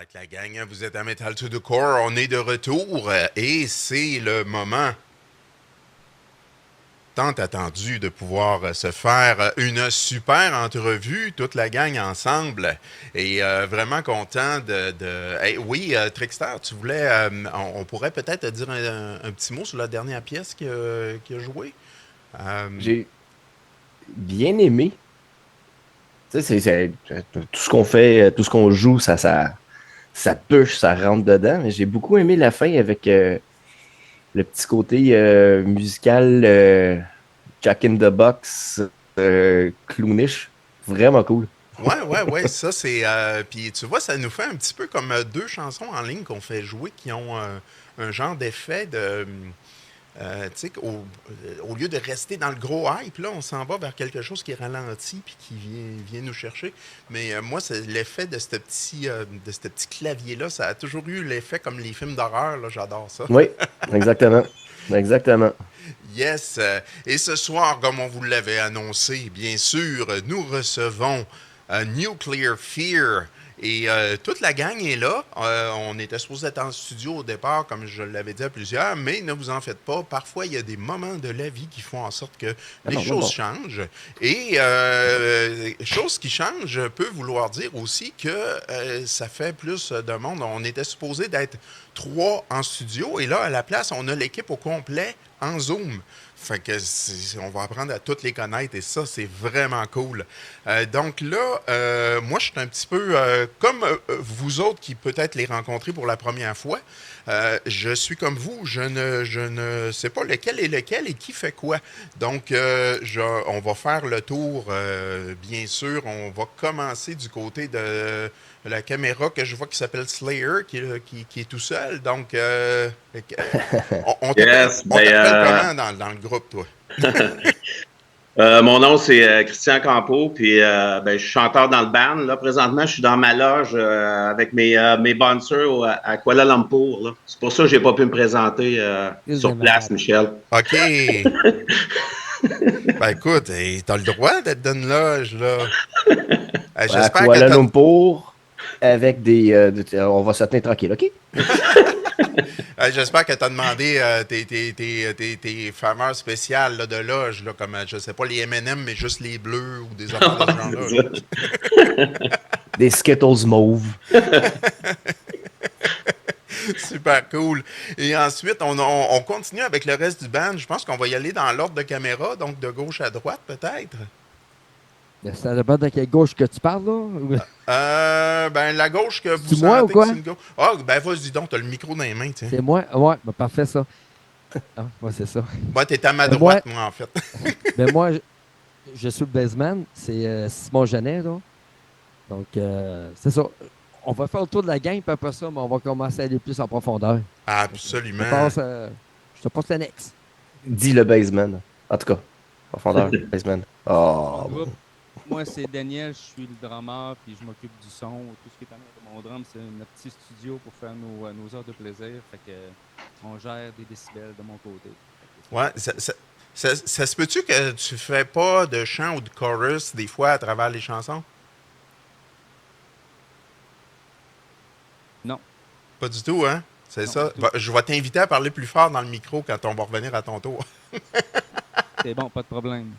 Alright, la gang, vous êtes à Metal to the Core, on est de retour et c'est le moment tant attendu de pouvoir se faire une super entrevue, toute la gang ensemble. Et vraiment content de... Hey, oui, Trickster, tu voulais... on pourrait peut-être dire un petit mot sur la dernière pièce qu'il a joué. Euh, J'ai bien aimé. Tu sais, tout ce qu'on fait, tout ce qu'on joue, ça touche, ça rentre dedans. Mais j'ai beaucoup aimé la fin avec le petit côté musical Jack in the Box, clownish. Vraiment cool. ouais, ça c'est... puis tu vois, ça nous fait un petit peu comme deux chansons en ligne qu'on fait jouer qui ont un genre d'effet de... tu sais, au lieu de rester dans le gros hype, là, on s'en va vers quelque chose qui est ralenti puis qui vient nous chercher. Mais moi, c'est l'effet de ce petit clavier-là. Ça a toujours eu l'effet comme les films d'horreur. Là, j'adore ça. Oui, exactement. Exactement. Yes. Et ce soir, comme on vous l'avait annoncé, bien sûr, nous recevons Nuclear Fear. Et toute la gang est là. On était supposé être en studio au départ, comme je l'avais dit à plusieurs, mais ne vous en faites pas. Parfois, il y a des moments de la vie qui font en sorte que Ah les non, non, choses bon. changent. Et chose qui change peut vouloir dire aussi que ça fait plus de monde. On était supposé d'être trois en studio, et là, à la place, on a l'équipe au complet en Zoom. Fait que on va apprendre à toutes les connaître et ça, c'est vraiment cool. Donc là, moi, je suis un petit peu comme vous autres qui peut-être les rencontrez pour la première fois. Je suis comme vous, je ne sais pas lequel est lequel et qui fait quoi. Donc, on va faire le tour, bien sûr. On va commencer du côté de la caméra que je vois qui s'appelle Slayer, qui est tout seul. Donc, Yes, on ben, t'appelle comment dans le groupe, toi? mon nom c'est Christian Campeau, puis ben, je suis chanteur dans le band. Là, présentement, je suis dans ma loge avec mes bouncers à Kuala Lumpur. Là. C'est pour ça que j'ai pas pu me présenter Crise de sur place, malade. Michel. OK. Ben écoute, t'as le droit d'être dans une loge, là. À J'espère que Kuala t'as... Lumpur, avec on va se tenir tranquille, OK? J'espère que tu as demandé tes fameurs spéciales là, de loge, là, comme, je sais pas, les M&M, mais juste les bleus ou des affaires de ce genre-là. C'est Là. ça. Des Skittles mauves. Super cool. Et ensuite, on continue avec le reste du band. Je pense qu'on va y aller dans l'ordre de caméra, donc de gauche à droite, peut-être. C'est à la bord de quelle gauche que tu parles, là? Ben, la gauche que vous C'est moi ou sentez que c'est quoi? une gauche. Ah, ben, vas-y donc, t'as le micro dans les mains, tiens. C'est moi? Ouais, ben parfait, ça. Ah, ouais, c'est ça. Moi, t'es à ma Ben moi, droite, moi, en fait. ben moi je suis le baseman. C'est Simon Genet, là. Donc, c'est ça. On va faire le tour de la gang, puis après ça, mais on va commencer à aller plus en profondeur. Donc, Absolument. je te passe l'annexe. Dit le baseman. En tout cas, profondeur, baseman. Mon Oh, groupe, moi, c'est Daniel, je suis le drummer, puis je m'occupe du son. Tout ce qui est en arrière de mon drum, c'est notre petit studio pour faire nos heures de plaisir. Fait que on gère des décibels de mon côté. Fait que Ouais, ça se peut-tu que tu fais pas de chant ou de chorus des fois à travers les chansons? non, Pas du tout, hein? C'est non, du ça. tout. Je vais t'inviter à parler plus fort dans le micro quand on va revenir à ton tour. C'est bon, pas de problème.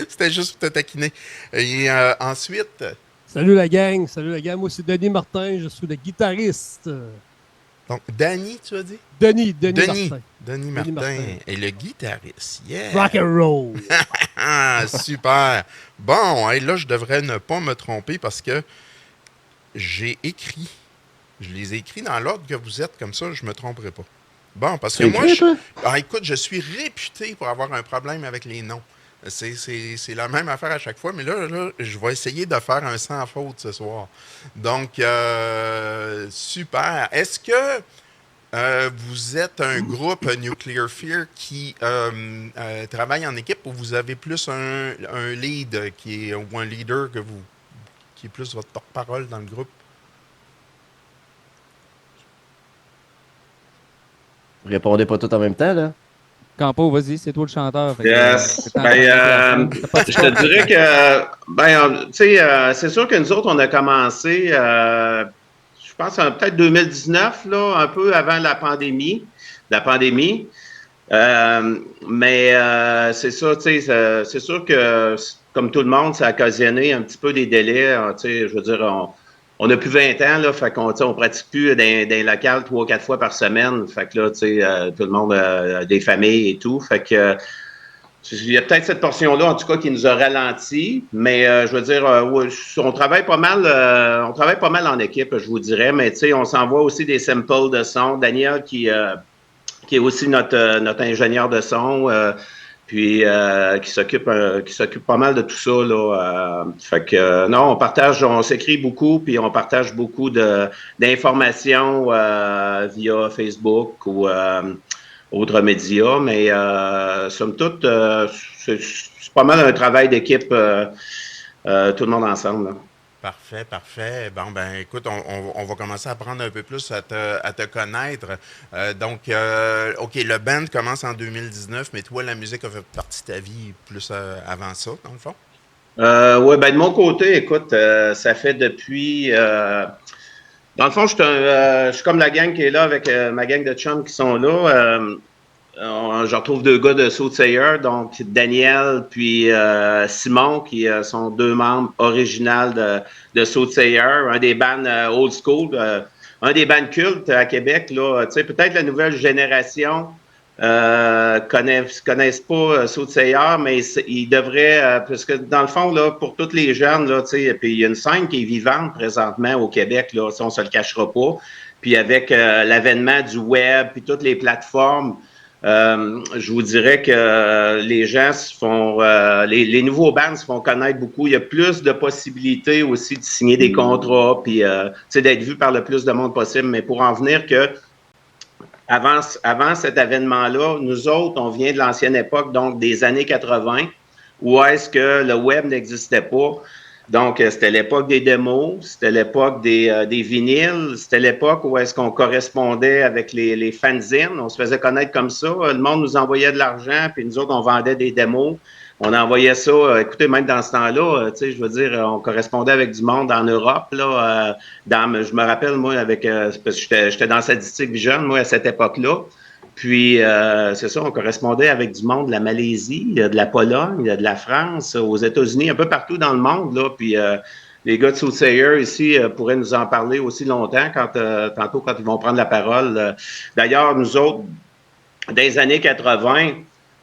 C'était juste pour te taquiner. Et ensuite, Salut la gang, moi c'est Denis Martin, je suis le guitariste. donc, Danny, tu as dit? Denis Martin. Denis Denis Martin Martin. est le guitariste. Yeah! Rock and roll. Ah, super! Bon, hey, là, je devrais ne pas me tromper parce que j'ai écrit. Je les ai écrits dans l'ordre que vous êtes, comme ça, je me tromperai pas. Bon, parce que c'est moi, écrit, toi? écoute, je suis réputé pour avoir un problème avec les noms. C'est la même affaire à chaque fois, mais là, je vais essayer de faire un sans faute ce soir. Donc, super. Est-ce que vous êtes un groupe Nuclear Fear qui travaille en équipe ou vous avez plus un lead ou un leader qui est plus votre porte-parole dans le groupe? Vous répondez pas tout en même temps, là? Campo, vas-y, c'est toi le chanteur. Fait que, Yes. c'est en présentation. T'as pas de Je te dirais que, tu sais, c'est sûr que nous autres, on a commencé, je pense, peut-être 2019, là, un peu avant la pandémie. Mais c'est ça, tu sais, c'est sûr que, comme tout le monde, ça a occasionné un petit peu des délais. Tu sais, je veux dire, on a plus 20 ans, là, fait qu'on, tu sais, on pratique plus dans les locales 3 ou 4 fois par semaine. Fait que là, tu sais, tout le monde a des familles et tout. Fait que il y a peut-être cette portion-là, en tout cas, qui nous a ralenti, mais je veux dire, ouais, on travaille pas mal en équipe, je vous dirais, mais tu sais, on s'envoie aussi des samples de son. Daniel, qui est aussi notre ingénieur de son, puis qui s'occupe pas mal de tout ça, là. Fait que non, on s'écrit beaucoup, puis on partage beaucoup d'informations via Facebook ou autres médias, mais somme toute, c'est pas mal un travail d'équipe, tout le monde ensemble, là. Parfait, parfait. Bon, ben écoute, on va commencer à apprendre un peu plus à te connaître. Donc, OK, le band commence en 2019, mais toi, la musique a fait partie de ta vie plus avant ça, dans le fond? Oui, ben de mon côté, écoute, ça fait depuis... dans le fond, je suis comme la gang qui est là avec ma gang de chums qui sont là. Je retrouve 2 gars de Soothsayer, donc Daniel puis Simon, qui sont 2 membres originaux de Soothsayer, un des bands old school, un des bands cultes à Québec. Là, tu sais, peut-être la nouvelle génération connaissent pas Soothsayer, mais ils devraient, parce que dans le fond, là, pour tous les jeunes, là, tu sais, puis il y a une scène qui est vivante présentement au Québec, là, ça, on se le cachera pas. Puis avec l'avènement du web puis toutes les plateformes, je vous dirais que les gens se font, les nouveaux bands se font connaître beaucoup. Il y a plus de possibilités aussi de signer des contrats, puis d'être vu par le plus de monde possible. Mais pour en venir que avant cet événement-là, nous autres, on vient de l'ancienne époque, donc des années 80, où est-ce que le web n'existait pas. Donc, c'était l'époque des démos, c'était l'époque des vinyles, c'était l'époque où est-ce qu'on correspondait avec les fanzines. On se faisait connaître comme ça. Le monde nous envoyait de l'argent, puis nous autres, on vendait des démos. On envoyait ça, écoutez, même dans ce temps-là, tu sais, je veux dire, on correspondait avec du monde en Europe, là. Je me rappelle, moi, parce que j'étais dans Statistique Vision, moi, à cette époque-là. Puis, c'est ça, on correspondait avec du monde de la Malaisie, de la Pologne, de la France, aux États-Unis, un peu partout dans le monde, là. Puis, les gars de Soothsayer ici pourraient nous en parler aussi longtemps, tantôt, quand ils vont prendre la parole. D'ailleurs, nous autres, dans les années 80,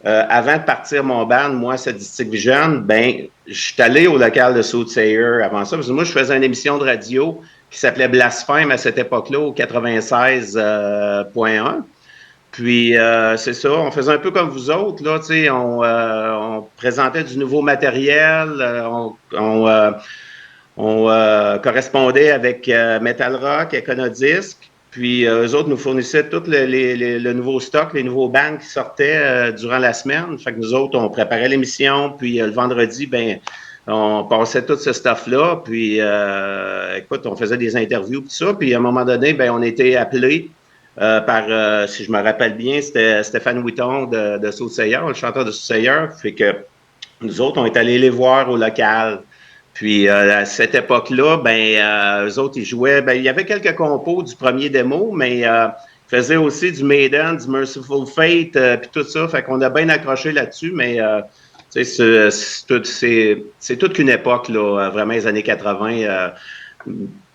avant de partir mon band, moi, Statistic Vision, ben, je suis allé au local de Soothsayer avant ça, parce que moi, je faisais une émission de radio qui s'appelait Blasphème à cette époque-là, au 96.1. Puis, c'est ça, on faisait un peu comme vous autres, là, tu sais, on présentait du nouveau matériel, on correspondait avec Metal Rock, Econodisc, puis eux autres nous fournissaient tout le nouveau stock, les nouveaux bands qui sortaient durant la semaine. Fait que nous autres, on préparait l'émission, puis le vendredi, ben on passait tout ce stuff-là, puis écoute, on faisait des interviews, tout ça, puis à un moment donné, ben on était appelés par, si je me rappelle bien, c'était Stéphane Witton de Soothsayer, le chanteur de Soothsayer, fait que nous autres, on est allés les voir au local. Puis à cette époque-là, ben eux autres, ils jouaient, ben il y avait quelques compos du premier démo, mais ils faisaient aussi du Maiden, du Merciful Fate, puis tout ça. Fait qu'on a bien accroché là-dessus, mais c'est toute qu'une époque, là, vraiment les années 80.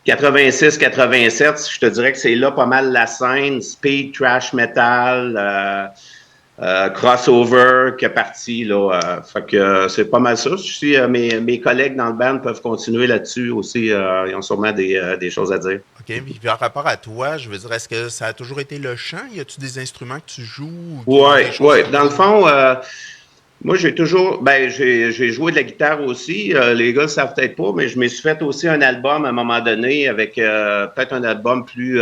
86, 87, je te dirais que c'est là pas mal la scène, speed, trash metal, crossover qui est parti, là. Fait que c'est pas mal ça. Si mes collègues dans le band peuvent continuer là-dessus aussi, ils ont sûrement des choses à dire. OK, puis par rapport à toi, je veux dire, est-ce que ça a toujours été le chant? Y a-tu des instruments que tu joues? Oui. Dans le fond, moi, j'ai joué de la guitare aussi. Les gars ne le savent peut-être pas, mais je me suis fait aussi un album à un moment donné avec peut-être un album plus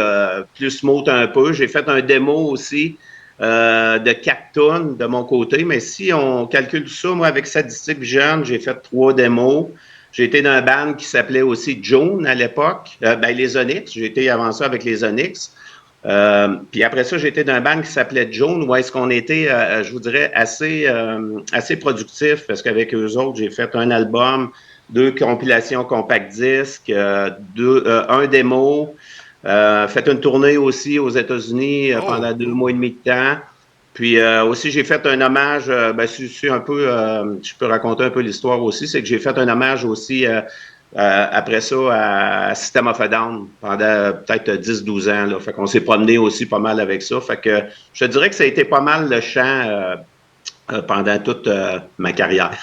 smooth un peu. J'ai fait un démo aussi de 4 tonnes de mon côté, mais si on calcule tout ça, moi, avec Statistic Vision, j'ai fait 3 démos. J'ai été dans un band qui s'appelait aussi June à l'époque, les Onyx. J'ai été avant ça avec les Onyx. Puis après ça, j'étais dans un band qui s'appelait Joan, où est-ce qu'on était, je vous dirais, assez productif, parce qu'avec eux autres, j'ai fait un album, 2 compilations compact disques, un démo, fait une tournée aussi aux États-Unis pendant 2 mois et demi de temps. Puis aussi, j'ai fait un hommage, c'est un peu, je peux raconter un peu l'histoire aussi, c'est que j'ai fait un hommage aussi après ça à System of a Down pendant peut-être 10-12 ans. Là. Fait qu'on s'est promené aussi pas mal avec ça. Fait que je te dirais que ça a été pas mal le chant pendant toute ma carrière.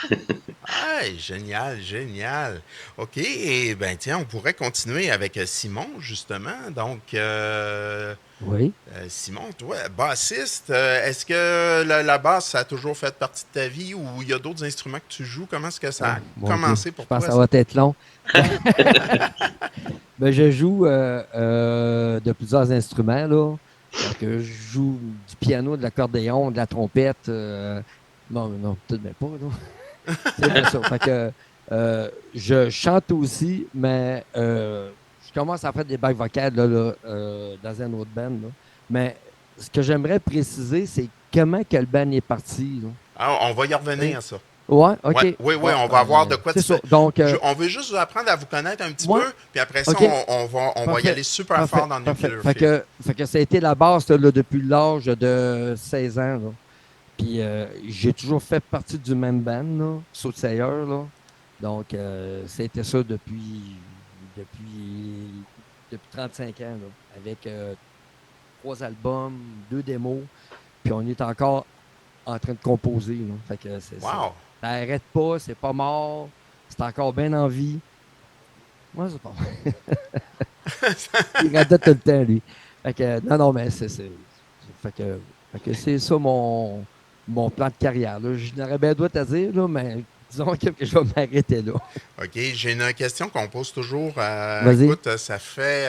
Génial, génial. OK, et ben tiens, on pourrait continuer avec Simon, justement. Donc, Oui. Simon, toi, bassiste, est-ce que la basse, ça a toujours fait partie de ta vie ou il y a d'autres instruments que tu joues? Comment est-ce que ça a commencé pour toi? Je pense que ça va être long. Ben, je joue de plusieurs instruments, là. Donc, je joue du piano, de l'accordéon, de la trompette. Non, peut-être même pas, là. C'est pas ça. Fait que je chante aussi, mais je commence à faire des bacs vocales dans un autre band. Là. Mais ce que j'aimerais préciser, c'est comment que le band est parti. Là. Ah, on va y revenir à ça. Ouais, OK. Ouais, oui, on va avoir de quoi c'est ça. Donc, on veut juste vous apprendre à vous connaître un petit ouais. peu, puis après ça, OK. on va y aller super fort dans Nuclear Field. Fait que ça a été la base là, depuis l'âge de 16 ans. Là. Puis j'ai toujours fait partie du même band, là, Soothsayer, là. Donc, c'était ça depuis 35 ans, là, avec 3 albums, 2 démos, puis on est encore en train de composer. Là. Fait que ça n'arrête pas, c'est pas mort, c'est encore bien en vie. Moi, c'est pas mort. Il radote tout le temps, lui. Fait que, non, mais c'est fait que c'est ça mon plan de carrière. Là. Je n'aurais bien d'autres à dire, là, mais disons que je vais m'arrêter là. OK. J'ai une question qu'on pose toujours. Vas-y. Écoute, ça fait...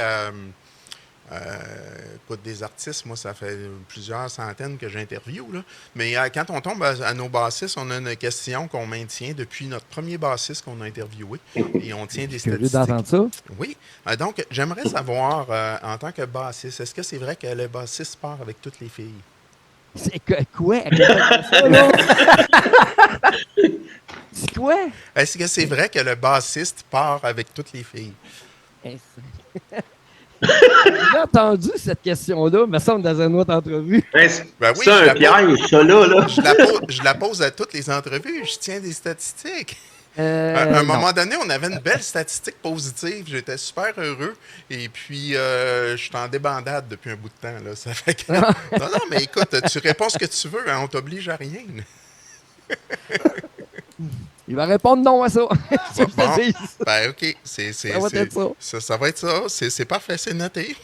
écoute, des artistes, moi, ça fait plusieurs centaines que j'interviewe. Là. Mais quand on tombe à nos bassistes, on a une question qu'on maintient depuis notre premier bassiste qu'on a interviewé. Et on tient des statistiques. D'entendre ça? Oui. Donc, j'aimerais savoir, en tant que bassiste, est-ce que c'est vrai que le bassiste part avec toutes les filles? C'est quoi? Ça, là? C'est quoi? Est-ce que c'est vrai que le bassiste part avec toutes les filles? J'ai entendu cette question-là, me semble, dans une autre entrevue. Ben oui, c'est un piège, ça, là. Je la pose à toutes les entrevues. Je tiens des statistiques. À un non. moment donné, on avait une belle statistique positive. J'étais super heureux. Et puis, je suis en débandade depuis un bout de temps. Là. Ça fait que... Non, mais écoute, tu réponds ce que tu veux. Hein, on t'oblige à rien. Il va répondre non à ça. Bon, ben, OK. Ça va être ça. Ça va être ça. C'est parfait. C'est noté.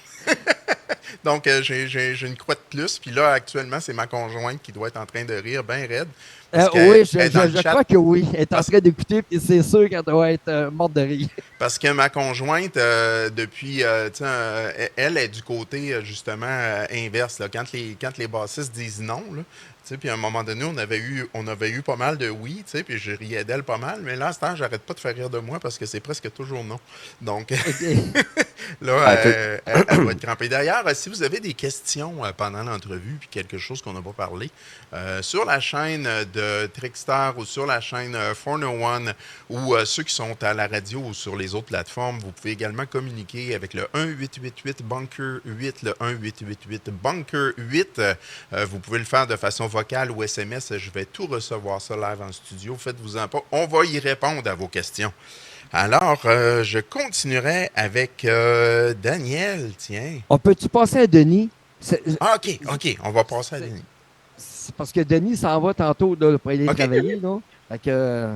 Donc, j'ai une croix de plus. Puis là, actuellement, c'est ma conjointe qui doit être en train de rire bien raide. Oui, je crois que oui. Elle est en train d'écouter, et c'est sûr qu'elle doit être morte de rire. Parce que ma conjointe, depuis, elle est du côté, justement, inverse. Là. Quand les bassistes disent non, là, puis à un moment donné, on avait eu pas mal de oui, puis je riais d'elle pas mal. Mais là, à ce temps, j'arrête pas de faire rire de moi parce que c'est presque toujours non. Donc, là, elle va être crampée. D'ailleurs, si vous avez des questions pendant l'entrevue, puis quelque chose qu'on n'a pas parlé, sur la chaîne de Trickstar ou sur la chaîne 401 ou ceux qui sont à la radio ou sur les autres plateformes, vous pouvez également communiquer avec le 1-888-BUNKER-8, le 1-888-BUNKER-8. Vous pouvez le faire de façon vocale ou SMS. Je vais tout recevoir ça live en studio. Faites-vous-en pas. On va y répondre à vos questions. Alors, je continuerai avec Daniel, tiens. On peut-tu passer à Denis? OK. On va passer à Denis. C'est parce que Denis s'en va tantôt là, pour aller travailler. Là. Fait que,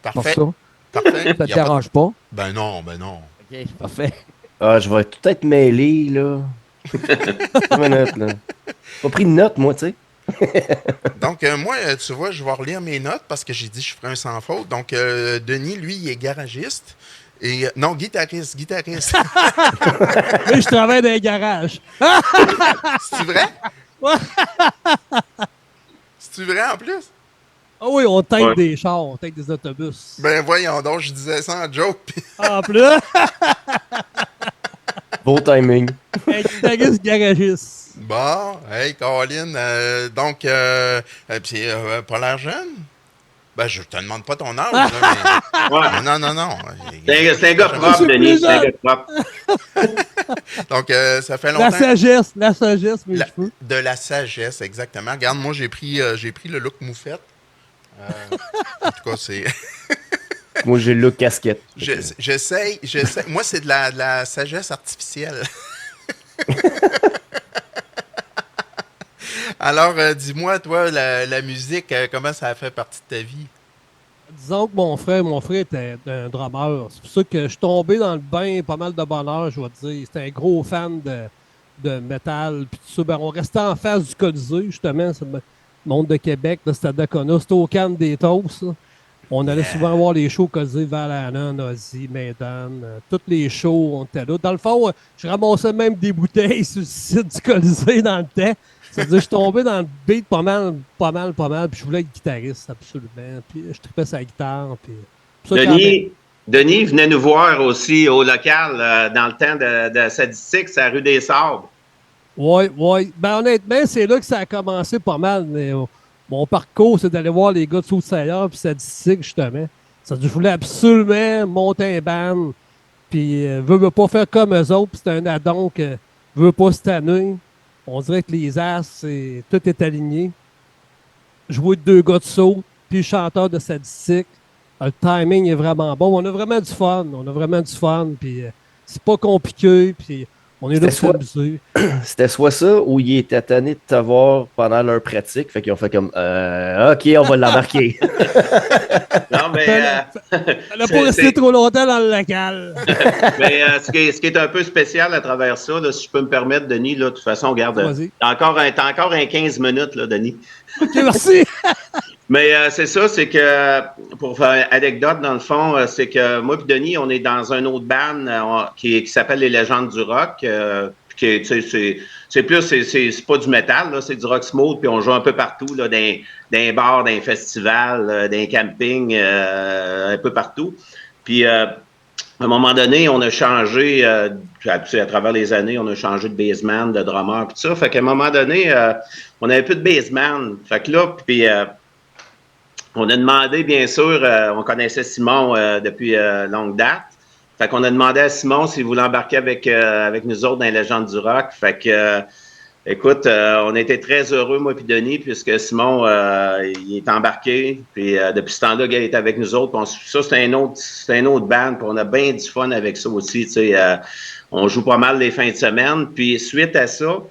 Parfait. pour ça. Parfait. Ça te dérange pas? Ben non. OK, parfait. Ah, je vais tout être mêlé, là. Une minute, là. Pas pris de notes, moi, tu sais. Donc, moi, tu vois, je vais relire mes notes parce que j'ai dit que je ferai un sans faute. Donc, Denis, lui, il est garagiste. Et non, guitariste. Oui, je travaille dans les garages. C'est-tu vrai? Ouais. C'est-tu vrai en plus? Ah oui, on tête des chars, on tête des autobus. Ben voyons donc, je disais ça en joke. En plus. Beau timing. Un guitariste garagiste. Bon, hey, Caroline, donc, puis, pas l'air jeune? Ben, je te demande pas ton âge, là, mais... Ouais. Non. C'est un gars propre, Denis. C'est un gars propre. Donc, ça fait longtemps... La sagesse, mes cheveux. De la sagesse, exactement. Regarde, moi, j'ai pris le look moufette. En tout cas, c'est... Moi, j'ai le look casquette. J'essaie. Moi, c'est de la sagesse artificielle. Alors, dis-moi, toi, la musique, comment ça a fait partie de ta vie? Disons que mon frère était un drummer. C'est pour ça que je suis tombé dans le bain pas mal de bonheur, je vais te dire. C'était un gros fan de métal. Puis tout ça. Ben, on restait en face du Colisée, justement. C'est le monde de Québec, de Stade Dacona. C'était au Cannes des Toasts. On allait souvent voir les shows Colisée, Val-Anon, Ozzy, Maiden. Tous les shows, on était là. Dans le fond, je ramassais même des bouteilles sur le site du Colisée dans le temps. C'est-à-dire, je suis tombé dans le beat pas mal. Puis je voulais être guitariste, absolument. Puis je tripais sa guitare. Puis, Denis venait nous voir aussi au local dans le temps de Sadistique, c'est la rue des Sables. Oui. Ben, honnêtement, c'est là que ça a commencé pas mal. Mais, mon parcours, c'est d'aller voir les gars de Sault-Saillard puis Sadistique, justement. C'est-à-dire, je voulais absolument monter un band. Puis, veux pas faire comme eux autres. Puis, c'était un addon que veux pas cette année. On dirait que les as, tout est aligné. Jouer de 2 gars de saut, puis le chanteur de Sadistique. Le timing est vraiment bon. On a vraiment du fun. Puis c'est pas compliqué. Puis on est là pour s'amuser. C'était soit ça ou ils étaient tannés de te voir pendant leur pratique. Fait qu'ils ont fait comme OK, on va l'embarquer. Non, mais. Elle n'a pas resté trop longtemps dans le local. Mais ce qui est un peu spécial à travers ça, là, si je peux me permettre, Denis, là, de toute façon, regarde. T'as encore un 15 minutes, là, Denis. OK, merci. Mais c'est ça, c'est que, pour faire une anecdote, dans le fond, c'est que moi et Denis, on est dans un autre band qui s'appelle Les Légendes du Rock. C'est pas du métal, là, c'est du rock smooth, puis on joue un peu partout, là, dans les bars, dans les festivals, dans les campings, un peu partout. Puis, à un moment donné, on a changé, à travers les années, on a changé de bassman, de drummer, puis tout ça. Fait qu'à un moment donné, on n'avait plus de bassman. Fait que là, puis... on a demandé, bien sûr, on connaissait Simon depuis longue date. Fait qu'on a demandé à Simon s'il voulait embarquer avec nous autres dans les Légendes du Rock. Fait que, écoute, on était très heureux, moi et Denis, puisque Simon, il est embarqué. Puis depuis ce temps-là, il est avec nous autres. Ça, c'est un autre band. Puis on a bien du fun avec ça aussi. On joue pas mal les fins de semaine. Puis suite à ça,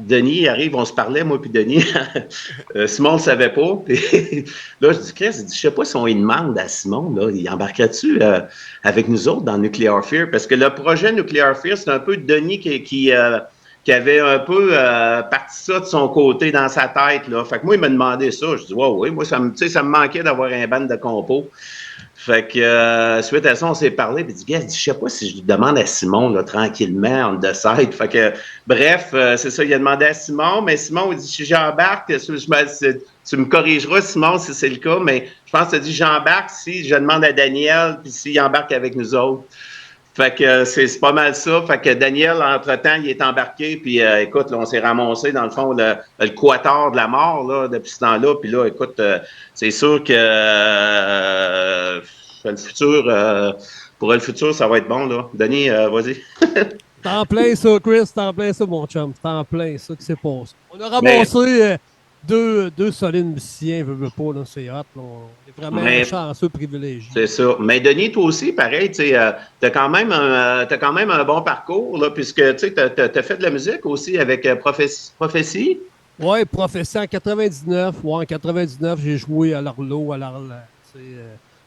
Denis arrive, on se parlait, moi puis Denis. Simon ne le savait pas. Puis, là, je dis, Chris, je sais pas si on lui demande à Simon, là, il embarquerait-tu avec nous autres dans Nuclear Fear? Parce que le projet Nuclear Fear, c'est un peu Denis qui avait un peu parti ça de son côté dans sa tête. Là. Fait que moi, il m'a demandé ça. Je dis, oui, moi, ça me manquait d'avoir un band de compo. Fait que suite à ça, on s'est parlé, puis il dit, gars, je sais pas si je lui demande à Simon, là, tranquillement, on décide. Fait que, bref, c'est ça, il a demandé à Simon, mais Simon, il dit, si j'embarque, tu me corrigeras, Simon, si c'est le cas, mais je pense que tu as dit, j'embarque si je demande à Daniel, puis s'il embarque avec nous autres. Fait que c'est pas mal ça. Fait que Daniel, entre-temps, il est embarqué, puis écoute, là, on s'est ramassé, dans le fond, le quator de la mort, là, depuis ce temps-là. Puis là, écoute, c'est sûr que le futur, pour le futur, ça va être bon, là. Denis, vas-y. T'en plein ça, Chris, t'en plein ça, mon chum. T'en plein ça qui s'est passé. On a ramassé deux solides musiciens, veux pas, là, c'est hot. Là. On est vraiment chanceux, privilégiés. C'est ça. Mais Denis, toi aussi, pareil, tu sais, t'as quand même un bon parcours, là, puisque tu sais, t'as fait de la musique aussi avec Prophétie. Oui, Prophétie en 99. Ouais, en 99, j'ai joué à l'Arlo,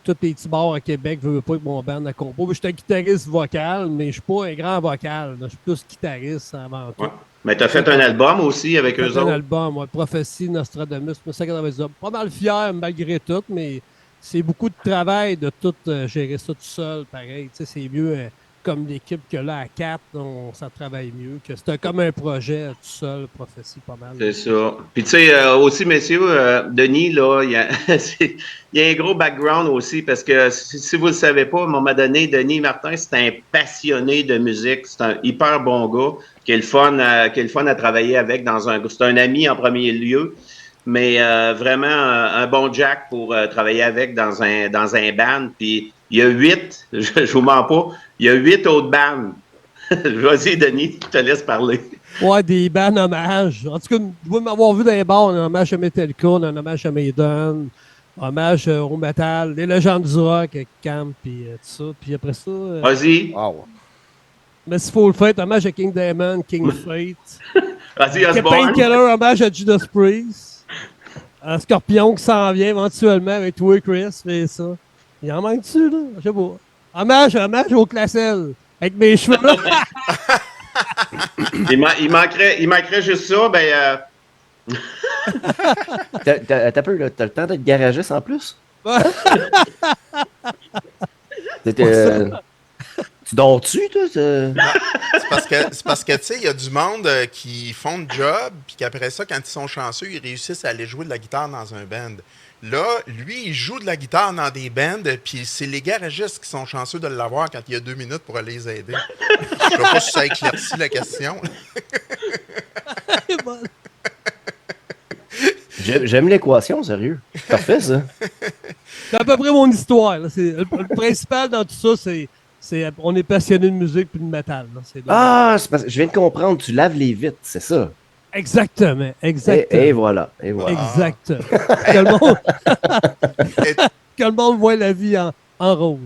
tous les petits bars à Québec, veux pas que mon band à compo. Je suis un guitariste vocal, mais je suis pas un grand vocal. Là. Je suis plus guitariste avant tout. Ouais. Mais tu as fait un album aussi avec eux autres? Un album, ouais. Prophétie, Nostradamus, 1999. Pas mal fier malgré tout, mais c'est beaucoup de travail de tout gérer ça tout seul, pareil. Tu sais, c'est mieux comme l'équipe que là, à 4, ça travaille mieux. Que c'était comme un projet tout seul, prophétie, pas mal. C'est ça. Puis, tu sais, aussi, messieurs, Denis, là, il y a un gros background aussi, parce que si vous ne le savez pas, à un moment donné, Denis Martin, c'est un passionné de musique. C'est un hyper bon gars, qui est le fun à travailler avec dans un groupe. C'est un ami en premier lieu, mais vraiment un bon Jack pour travailler avec dans un band. Puis, il y a 8, je vous mens pas, il y a 8 autres bands. Vas-y, Denis, je te laisse parler. Ouais, des bands hommages. En tout cas, vous pouvez m'avoir vu dans les bars, un hommage à Metallica, un hommage à Maiden, hommage au metal, les légendes du rock, avec Camp, puis tout ça. Puis après ça... Vas-y. Wow. Mais s'il faut le faire, hommage à King Diamond, King Fate. Vas-y, Osborne. Painkiller, hommage à Judas Priest. Un Scorpion qui s'en vient éventuellement avec toi, Chris, mais ça. Il en manque-tu, là? Je sais pas. Hommage au Classel. Avec mes cheveux. il manquerait juste ça, ben... T'as peu, là. T'as le temps d'être garagiste en plus? Tu dors-tu, toi? C'est parce que tu sais, il y a du monde qui font le job, puis qu'après ça, quand ils sont chanceux, ils réussissent à aller jouer de la guitare dans un band. Là, lui, il joue de la guitare dans des bands, puis c'est les garagistes qui sont chanceux de l'avoir quand il y a 2 minutes pour aller les aider. Je sais pas si ça éclaircit la question. J'aime l'équation, sérieux. Parfait, ça. C'est à peu près mon histoire. Là. Le principal dans tout ça, c'est on est passionné de musique puis de métal. Là. C'est parce que je viens de comprendre, tu laves les vitres, c'est ça. Exactement. Et voilà. Exactement. Que le monde voit la vie en rose.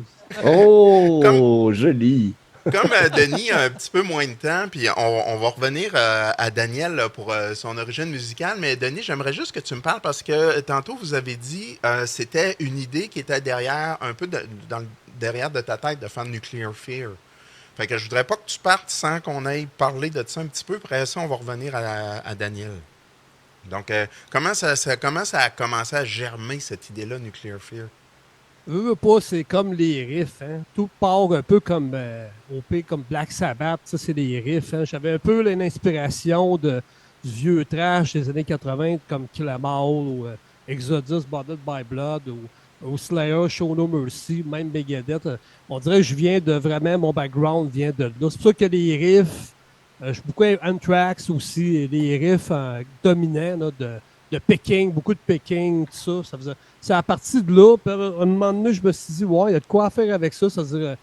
Oh, joli. Comme Denis a un petit peu moins de temps, puis on va revenir à Daniel là, pour son origine musicale, mais Denis, j'aimerais juste que tu me parles parce que tantôt vous avez dit c'était une idée qui était derrière, un peu derrière de ta tête de faire Nuclear Fear. Fait que je voudrais pas que tu partes sans qu'on aille parler de ça un petit peu. Après ça, on va revenir à Daniel. Donc, comment ça a commencé à germer cette idée-là, Nuclear Fear? Veux pas, c'est comme les riffs. Hein? Tout part un peu comme comme Black Sabbath. Ça, c'est des riffs. Hein? J'avais un peu l'inspiration du vieux trash des années 80 comme Kill 'Em All ou Exodus, Blooded by Blood ou Slayer, Show No Mercy, même Megadeth. On dirait que je viens de vraiment, mon background vient de là. C'est pour ça que les riffs, je suis beaucoup Anthrax aussi, les riffs dominants là, de picking, beaucoup de picking, tout ça. C'est à partir de là, puis à un moment donné, je me suis dit, ouais, il y a de quoi faire avec ça. C'est-à-dire,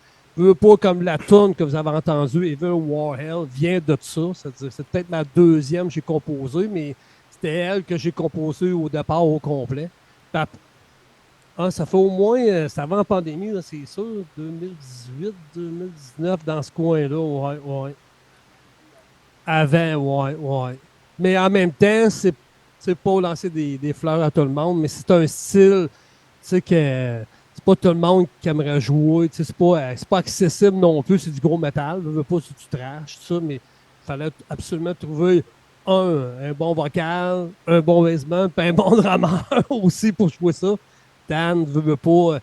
pas comme la tune que vous avez entendue, Evil War Hell, vient de ça. C'est-à-dire, c'est peut-être ma deuxième que j'ai composée, mais c'était elle que j'ai composée au départ au complet. Ça fait au moins, c'est avant la pandémie, là, c'est sûr, 2018, 2019, dans ce coin-là, ouais. Avant, ouais. Mais en même temps, c'est pas lancer des fleurs à tout le monde, mais c'est un style, tu sais, que c'est pas tout le monde qui aimerait jouer, tu sais, c'est pas accessible non plus, c'est du gros métal, je veux pas c'est du trash, tout ça, mais il fallait absolument trouver un bon vocal, un bon bassman, puis un bon drummer aussi pour jouer ça. Dan veut pas,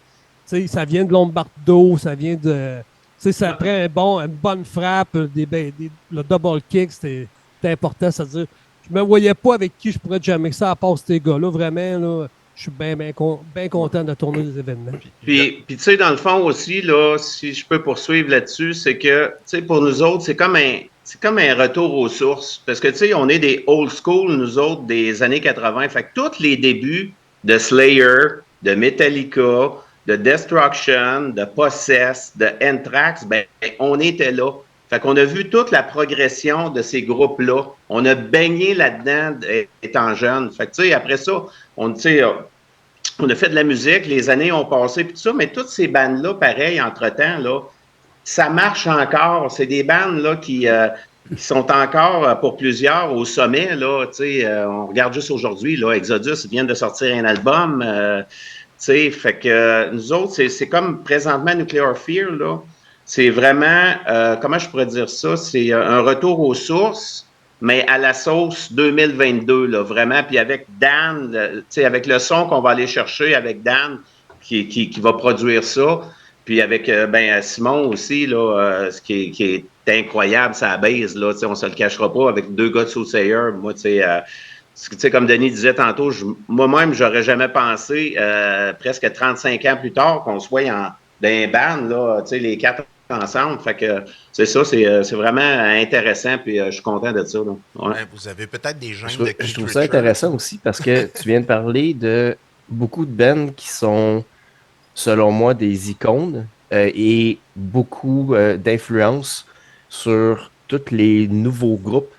tu sais, ça vient de Lombardo, ça vient de, tu sais, ça prend une bonne frappe, le double kick, c'était important, c'est-à-dire, je me voyais pas avec qui je pourrais jammer ça à part ces gars-là, vraiment, là, je suis bien content de tourner des événements. Puis tu sais, dans le fond aussi, là, si je peux poursuivre là-dessus, c'est que, tu sais, pour nous autres, c'est comme un retour aux sources, parce que, tu sais, on est des old school, nous autres, des années 80, fait que tous les débuts de Slayer, de Metallica, de Destruction, de Possess, de Anthrax, ben, on était là. Fait qu'on a vu toute la progression de ces groupes-là. On a baigné là-dedans étant jeune. Fait que, tu sais, après ça, on a fait de la musique, les années ont passé, puis tout ça, mais toutes ces bandes-là, pareil, entre-temps, là, ça marche encore. C'est des bandes, là, qui sont encore, pour plusieurs, au sommet, là, tu sais, on regarde juste aujourd'hui, là, Exodus vient de sortir un album, tu sais, fait que nous autres, c'est comme présentement Nuclear Fear, là, c'est vraiment, comment je pourrais dire ça, c'est un retour aux sources, mais à la sauce 2022, là, vraiment, puis avec Dan, tu sais, avec le son qu'on va aller chercher avec Dan, qui va produire ça, Puis avec Simon aussi, là, ce qui est incroyable, c'est la base, là, on se le cachera pas, avec 2 gars de Soothsayer. Moi, tu sais, comme Denis disait tantôt, moi-même, j'aurais jamais pensé, presque 35 ans plus tard, qu'on soit dans un band, là, tu sais, les 4 ensemble. Fait que c'est ça, c'est vraiment intéressant, puis je suis content de ça. Là. Ouais. Vous avez peut-être des gens Je trouve ça intéressant aussi parce que tu viens de parler de beaucoup de bands qui sont, selon moi, des icônes et beaucoup d'influence sur tous les nouveaux groupes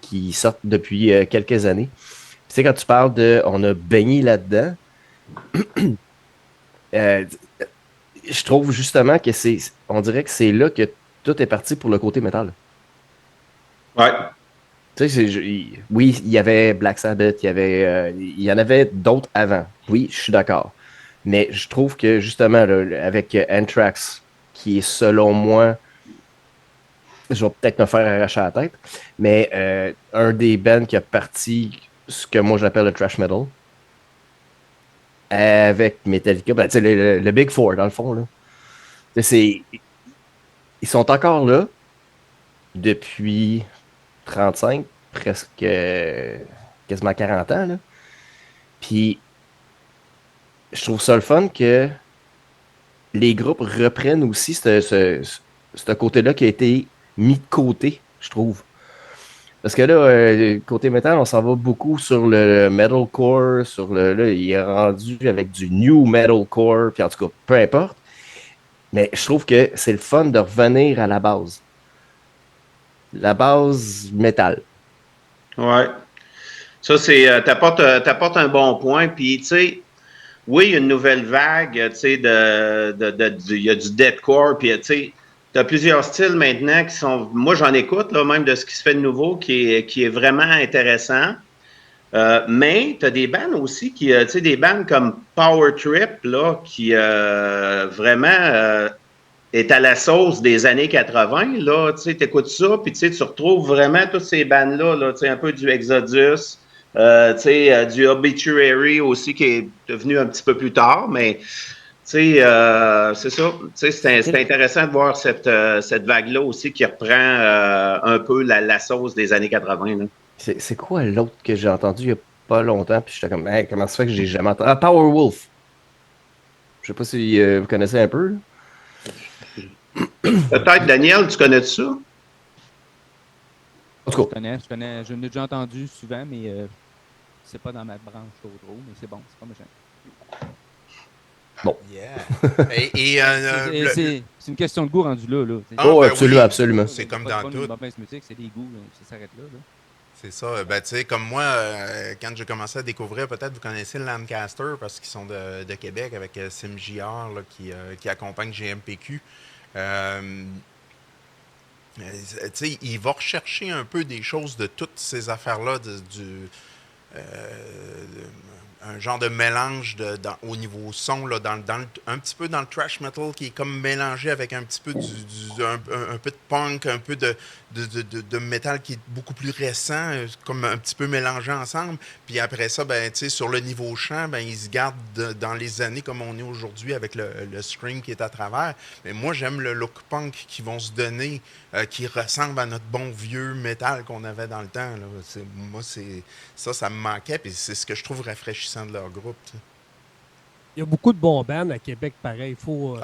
qui sortent depuis quelques années. Tu sais, quand tu parles de « on a baigné là-dedans », je trouve justement que on dirait que c'est là que tout est parti pour le côté métal. Ouais. Tu sais, oui, il y avait Black Sabbath, il y en avait d'autres avant. Oui, je suis d'accord. Mais je trouve que justement, là, avec Anthrax, qui est selon moi, je vais peut-être me faire arracher la tête, mais un des bands qui a parti ce que moi j'appelle le thrash metal, avec Metallica, ben, le Big Four, dans le fond. Là. Ils sont encore là depuis 35, presque quasiment 40 ans. Là. Puis, je trouve ça le fun que les groupes reprennent aussi ce côté-là qui a été mis de côté, je trouve. Parce que là, côté métal, on s'en va beaucoup sur le metalcore, là, il est rendu avec du new metalcore, puis en tout cas, peu importe. Mais je trouve que c'est le fun de revenir à la base. La base métal. Ouais. Ça, t'apportes un bon point. Puis, tu sais, oui, il y a une nouvelle vague, tu sais, il y a du deathcore, puis, tu sais, tu as plusieurs styles maintenant qui sont... Moi, j'en écoute, là, même de ce qui se fait de nouveau, qui est vraiment intéressant. Mais tu as des bands aussi tu sais, des bands comme Power Trip, là, qui vraiment est à la sauce des années 80, là. Tu sais, t'écoutes ça, puis tu retrouves vraiment toutes ces bandes-là, là, tu sais, un peu du Exodus, tu sais, du Obituary aussi, qui est devenu un petit peu plus tard, mais... Tu sais, c'est ça. Tu sais, c'est intéressant de voir cette vague-là aussi qui reprend un peu la sauce des années 80. Là. C'est quoi l'autre que j'ai entendu il n'y a pas longtemps? Puis j'étais comme, hey, comment ça fait que j'ai jamais entendu? Ah, Powerwolf. Je sais pas si vous connaissez un peu. Peut-être, Daniel, tu connais ça? En tout cas. Je l'ai déjà entendu souvent, mais c'est pas dans ma branche trop, mais c'est bon, c'est pas méchant. Bon. Yeah. C'est une question de goût rendu là. Oh, ben absolument, oui, absolument. C'est comme dans tout. C'est des goûts, ça s'arrête là. C'est ça. Ben, tu sais, comme moi, quand j'ai commencé à découvrir, peut-être vous connaissez le Lancaster parce qu'ils sont de Québec avec SimJR qui accompagne GMPQ. Tu sais, il va rechercher un peu des choses de toutes ces affaires-là, un genre de mélange au niveau son, là, un petit peu dans le thrash metal qui est comme mélangé avec un petit peu un peu de punk, un peu de métal qui est beaucoup plus récent, comme un petit peu mélangé ensemble. Puis après ça, ben, sur le niveau chant, ben, ils se gardent dans les années comme on est aujourd'hui avec le scream qui est à travers. Mais moi, j'aime le look punk qu'ils vont se donner, qui ressemble à notre bon vieux métal qu'on avait dans le temps. Là. Moi, ça me manquait, puis c'est ce que je trouve rafraîchissant de leur groupe. T'sais. Il y a beaucoup de bons bands à Québec, pareil. Faut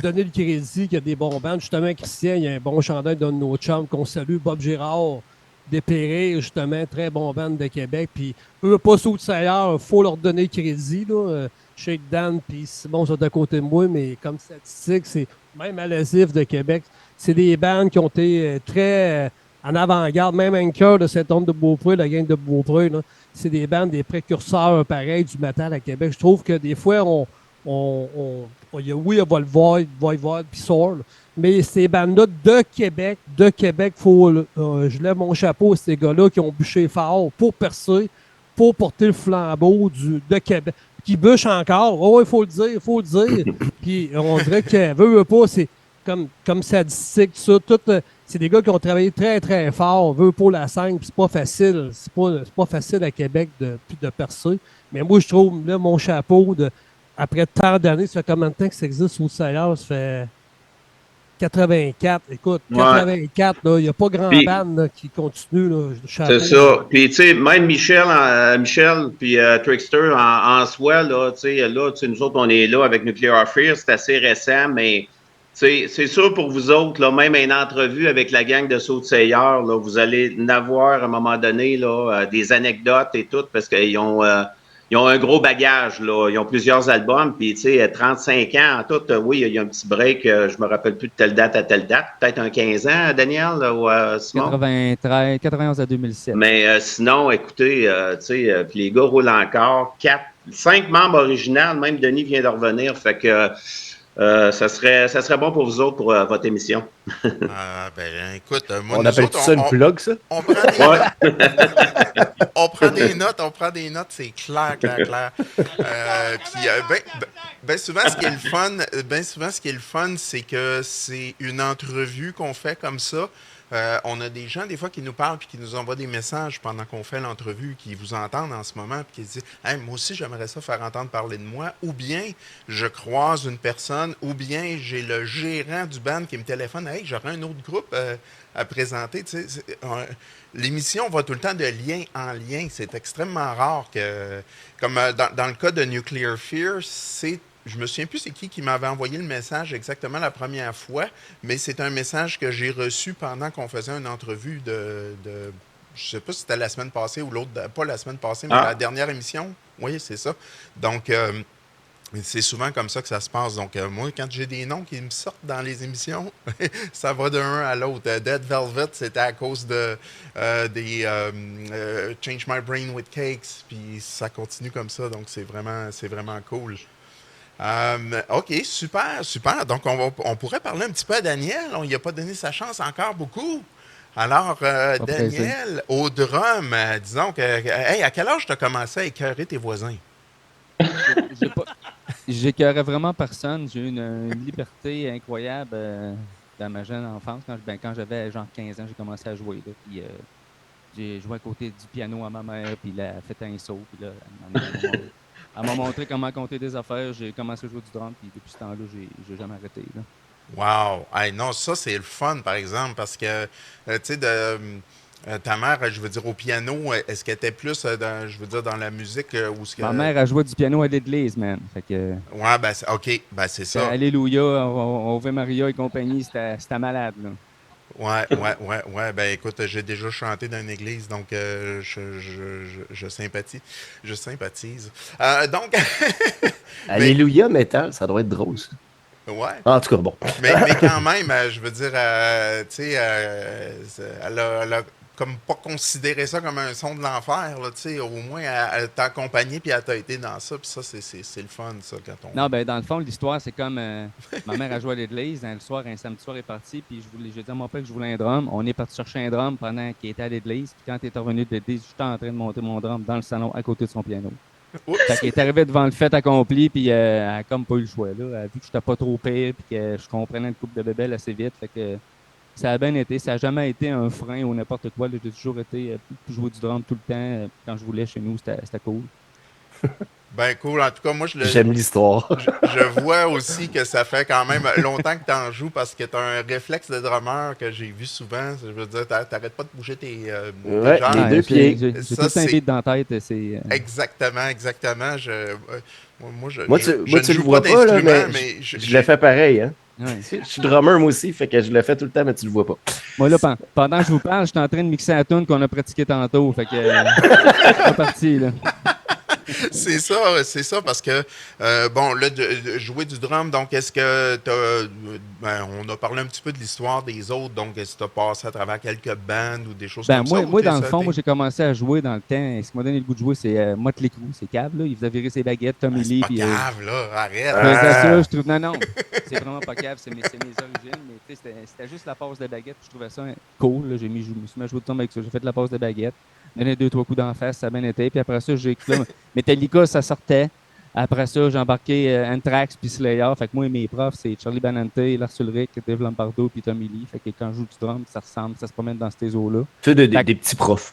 donner le crédit qu'il y a des bons bands. Justement, Christian, il y a un bon chanteur d'un de nos chums qu'on salue, Bob Girard, Dépérir, justement, très bon band de Québec. Puis, eux, pas Soothsayer, il faut leur donner le crédit. Là. Shake Dan puis Simon sont à côté de moi, mais comme statistique, c'est même à l'Asif de Québec. C'est des bands qui ont été très en avant-garde, même Anchor de cette onde de Beaupré, la gang de Beaupré, là. C'est des bandes, des précurseurs pareils du métal à Québec. Je trouve que des fois, il y a Voivod, puis Soul, mais ces bandes-là de Québec, je lève mon chapeau à ces gars-là qui ont bûché fort pour percer, pour porter le flambeau de Québec, qui bûchent encore. Oh, il faut le dire. Puis on dirait que veut pas, c'est comme statistique, tout ça, c'est des gars qui ont travaillé très, très fort, pour la scène, puis c'est pas facile. C'est pas facile à Québec de percer. Mais moi, je trouve, là, mon chapeau après tant d'années, ça fait combien de temps que ça existe au Seigneur? Ça fait 84. Écoute, 84, il n'y a pas grand band là, qui continue. Là, c'est ça. Puis, tu sais, même Michel puis Trickster en soi, là, tu sais, nous autres, on est là avec Nuclear Fear, c'est assez récent, mais c'est sûr pour vous autres, là, même une entrevue avec la gang de Saut-Seyeur, là, vous allez en avoir à un moment donné là, des anecdotes et tout, parce qu'ils ont un gros bagage, là. Ils ont plusieurs albums, puis tu sais, 35 ans en tout, oui, il y a un petit break, je me rappelle plus de telle date à telle date, peut-être un 15 ans, Daniel, ou Simon? 91 à 2007. Mais sinon, écoutez, tu sais, puis les gars roulent encore. 5 membres originaux, même Denis vient de revenir, fait que ça serait bon pour vous autres pour votre émission. Ben, écoute, moi, on appelle ça une plug, ça? On prend des notes. On prend des notes, c'est clair. Puis, souvent, ce qui est le fun, c'est que c'est une entrevue qu'on fait comme ça. On a des gens, des fois, qui nous parlent et qui nous envoient des messages pendant qu'on fait l'entrevue, qui vous entendent en ce moment, puis qui disent hey, moi aussi, j'aimerais ça faire entendre parler de moi. Ou bien, je croise une personne, ou bien, j'ai le gérant du band qui me téléphone hey, j'aurais un autre groupe à présenter. Tu sais, l'émission va tout le temps de lien en lien. C'est extrêmement rare que, comme dans le cas de Nuclear Fear, je me souviens plus c'est qui m'avait envoyé le message exactement la première fois, mais c'est un message que j'ai reçu pendant qu'on faisait une entrevue je sais pas si c'était la semaine passée ou l'autre, pas la semaine passée, mais la dernière émission. Oui, c'est ça. Donc, c'est souvent comme ça que ça se passe. Donc, moi, quand j'ai des noms qui me sortent dans les émissions, ça va d'un à l'autre. Dead Velvet, c'était à cause des Change My Brain with Cakes, puis ça continue comme ça. Donc, c'est vraiment cool. OK, super. Donc, on pourrait parler un petit peu à Daniel. On lui a pas donné sa chance encore beaucoup. Alors, Daniel, au drum, disons que... Hey, à quel âge tu as commencé à écœurer tes voisins? J'écœurais vraiment personne. J'ai eu une liberté incroyable dans ma jeune enfance. Quand j'avais genre 15 ans, j'ai commencé à jouer. Là, puis, j'ai joué à côté du piano à ma mère, puis elle a fait un saut. Puis là, elle m'a montré comment compter des affaires. J'ai commencé à jouer du drum, puis depuis ce temps-là, j'ai jamais arrêté. Là. Wow! Hey, non, ça, c'est le fun, par exemple, parce que, tu sais, ta mère, je veux dire, au piano, est-ce qu'elle était plus, dans la musique ou ce que... Ma mère a joué du piano à l'église, man. Fait que... Ouais, OK, c'est ça. Alléluia, Ave Maria et compagnie, c'était malade, là. Ouais. Ben, écoute, j'ai déjà chanté dans une église, donc je sympathise. Donc... Alléluia, métal, ça doit être drôle, ça. Ouais. En tout cas, bon. mais quand même, je veux dire, tu sais, elle a comme pas considéré ça comme un son de l'enfer, là, tu sais. Au moins, elle t'a accompagné puis elle t'a aidé dans ça. Puis ça, c'est le fun, ça, quand on... Non, ben dans le fond, l'histoire, c'est comme ma mère a joué à l'église. Un samedi soir, elle est partie. Puis j'ai dit à mon père que je voulais un drum. On est parti chercher un drum pendant qu'il était à l'église. Puis quand il est revenu de l'église, j'étais en train de monter mon drum dans le salon à côté de son piano. Fait qu'il est arrivé devant le fait accompli, puis elle a comme pas eu le choix. Là. Elle a vu que j'étais pas trop pire, puis que je comprenais le couple de bébelles assez vite. Fait que ça a bien été. Ça n'a jamais été un frein ou n'importe quoi. Là. J'ai toujours été jouer du drum tout le temps. Quand je voulais chez nous, c'était cool. Ben cool. En tout cas, moi, j'aime l'histoire. je vois aussi que ça fait quand même longtemps que tu en joues parce que tu as un réflexe de drummer que j'ai vu souvent. Je veux dire, t'arrêtes pas de bouger tes jambes. Les deux pieds. J'ai tout un beat dans la tête. Exactement. Moi, tu le vois pas, là, mais je le fais pareil. Hein? Ouais. Je suis drummer, moi aussi, fait que je le fais tout le temps, mais tu le vois pas. Moi, là, pendant que je vous parle, je suis en train de mixer la tune qu'on a pratiqué tantôt. Fait que c'est pas parti, là. C'est ça, parce que, bon, là, de jouer du drum, donc, est-ce que on a parlé un petit peu de l'histoire des autres, donc, est-ce que tu as passé à travers quelques bandes ou des choses comme ça? Moi, dans le fond, moi, j'ai commencé à jouer dans le temps. Ce qui m'a donné le goût de jouer, c'est Motley Crue, c'est Cave, là. Il faisait virer ses baguettes, Tommy Lee. C'est pas Cave, là, arrête. Ça, je trouve, non, c'est vraiment pas Cave, c'est mes origines, mais c'était juste la passe de baguette, je trouvais ça cool, là. Je me suis mis à jouer de temps avec ça, j'ai fait la passe de baguette. Donné 2-3 coups d'en face, ça a bien été. Puis après ça, j'ai écouté Metallica, ça sortait. Après ça, j'ai embarqué Anthrax puis Slayer. Fait que moi et mes profs, c'est Charlie Benante, Lars Ulrich, Dave Lombardo puis Tommy Lee. Fait que quand je joue du drum, ça ressemble, ça se promène dans ces eaux-là. Tu sais, des petits profs.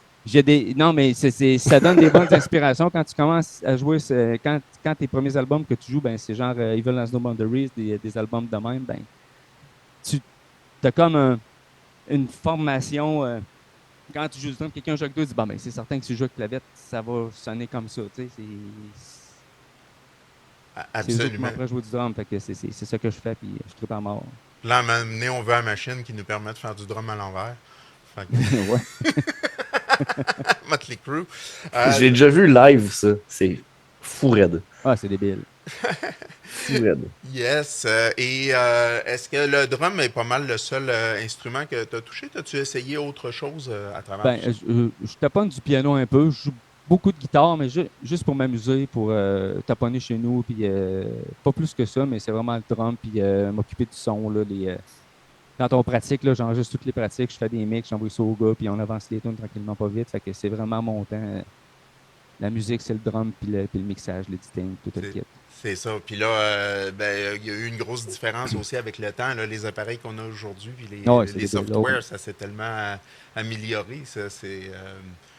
Non, mais ça donne des bonnes inspirations quand tu commences à jouer. Quand tes premiers albums que tu joues, ben, c'est genre Evil Has No Boundaries, des albums de même, ben, tu as comme une formation. Quand tu joues du drum, quelqu'un joue avec toi, dit bon, ben, c'est certain que si tu joues avec clavette, ça va sonner comme ça. Tu sais, Absolument. Après, je joue du drum, fait que c'est ça que je fais, puis je tripe à mort. Là, à un moment donné, on veut une machine qui nous permet de faire du drum à l'envers. Fait que... Ouais. Motley Crue. J'ai déjà vu live, ça. C'est fou raide. Ah, c'est débile. Fou raide. Yes. Est-ce que le drum est pas mal le seul instrument que tu as touché? As-tu essayé autre chose à travers Ben, ça? je taponne du piano un peu. Je joue beaucoup de guitare, mais juste pour m'amuser, pour taponner chez nous. Puis pas plus que ça, mais c'est vraiment le drum. Puis m'occuper du son. Là, quand on pratique, là, j'enregistre toutes les pratiques. Je fais des mix, j'envoie ça au gars. Puis on avance les tunes tranquillement, pas vite. Fait que c'est vraiment mon temps. La musique, c'est le drum, puis le mixage, l'editing, tout le kit. C'est ça. Puis là, il y a eu une grosse différence aussi avec le temps. Là, les appareils qu'on a aujourd'hui, puis les softwares, ça s'est tellement amélioré. Ça,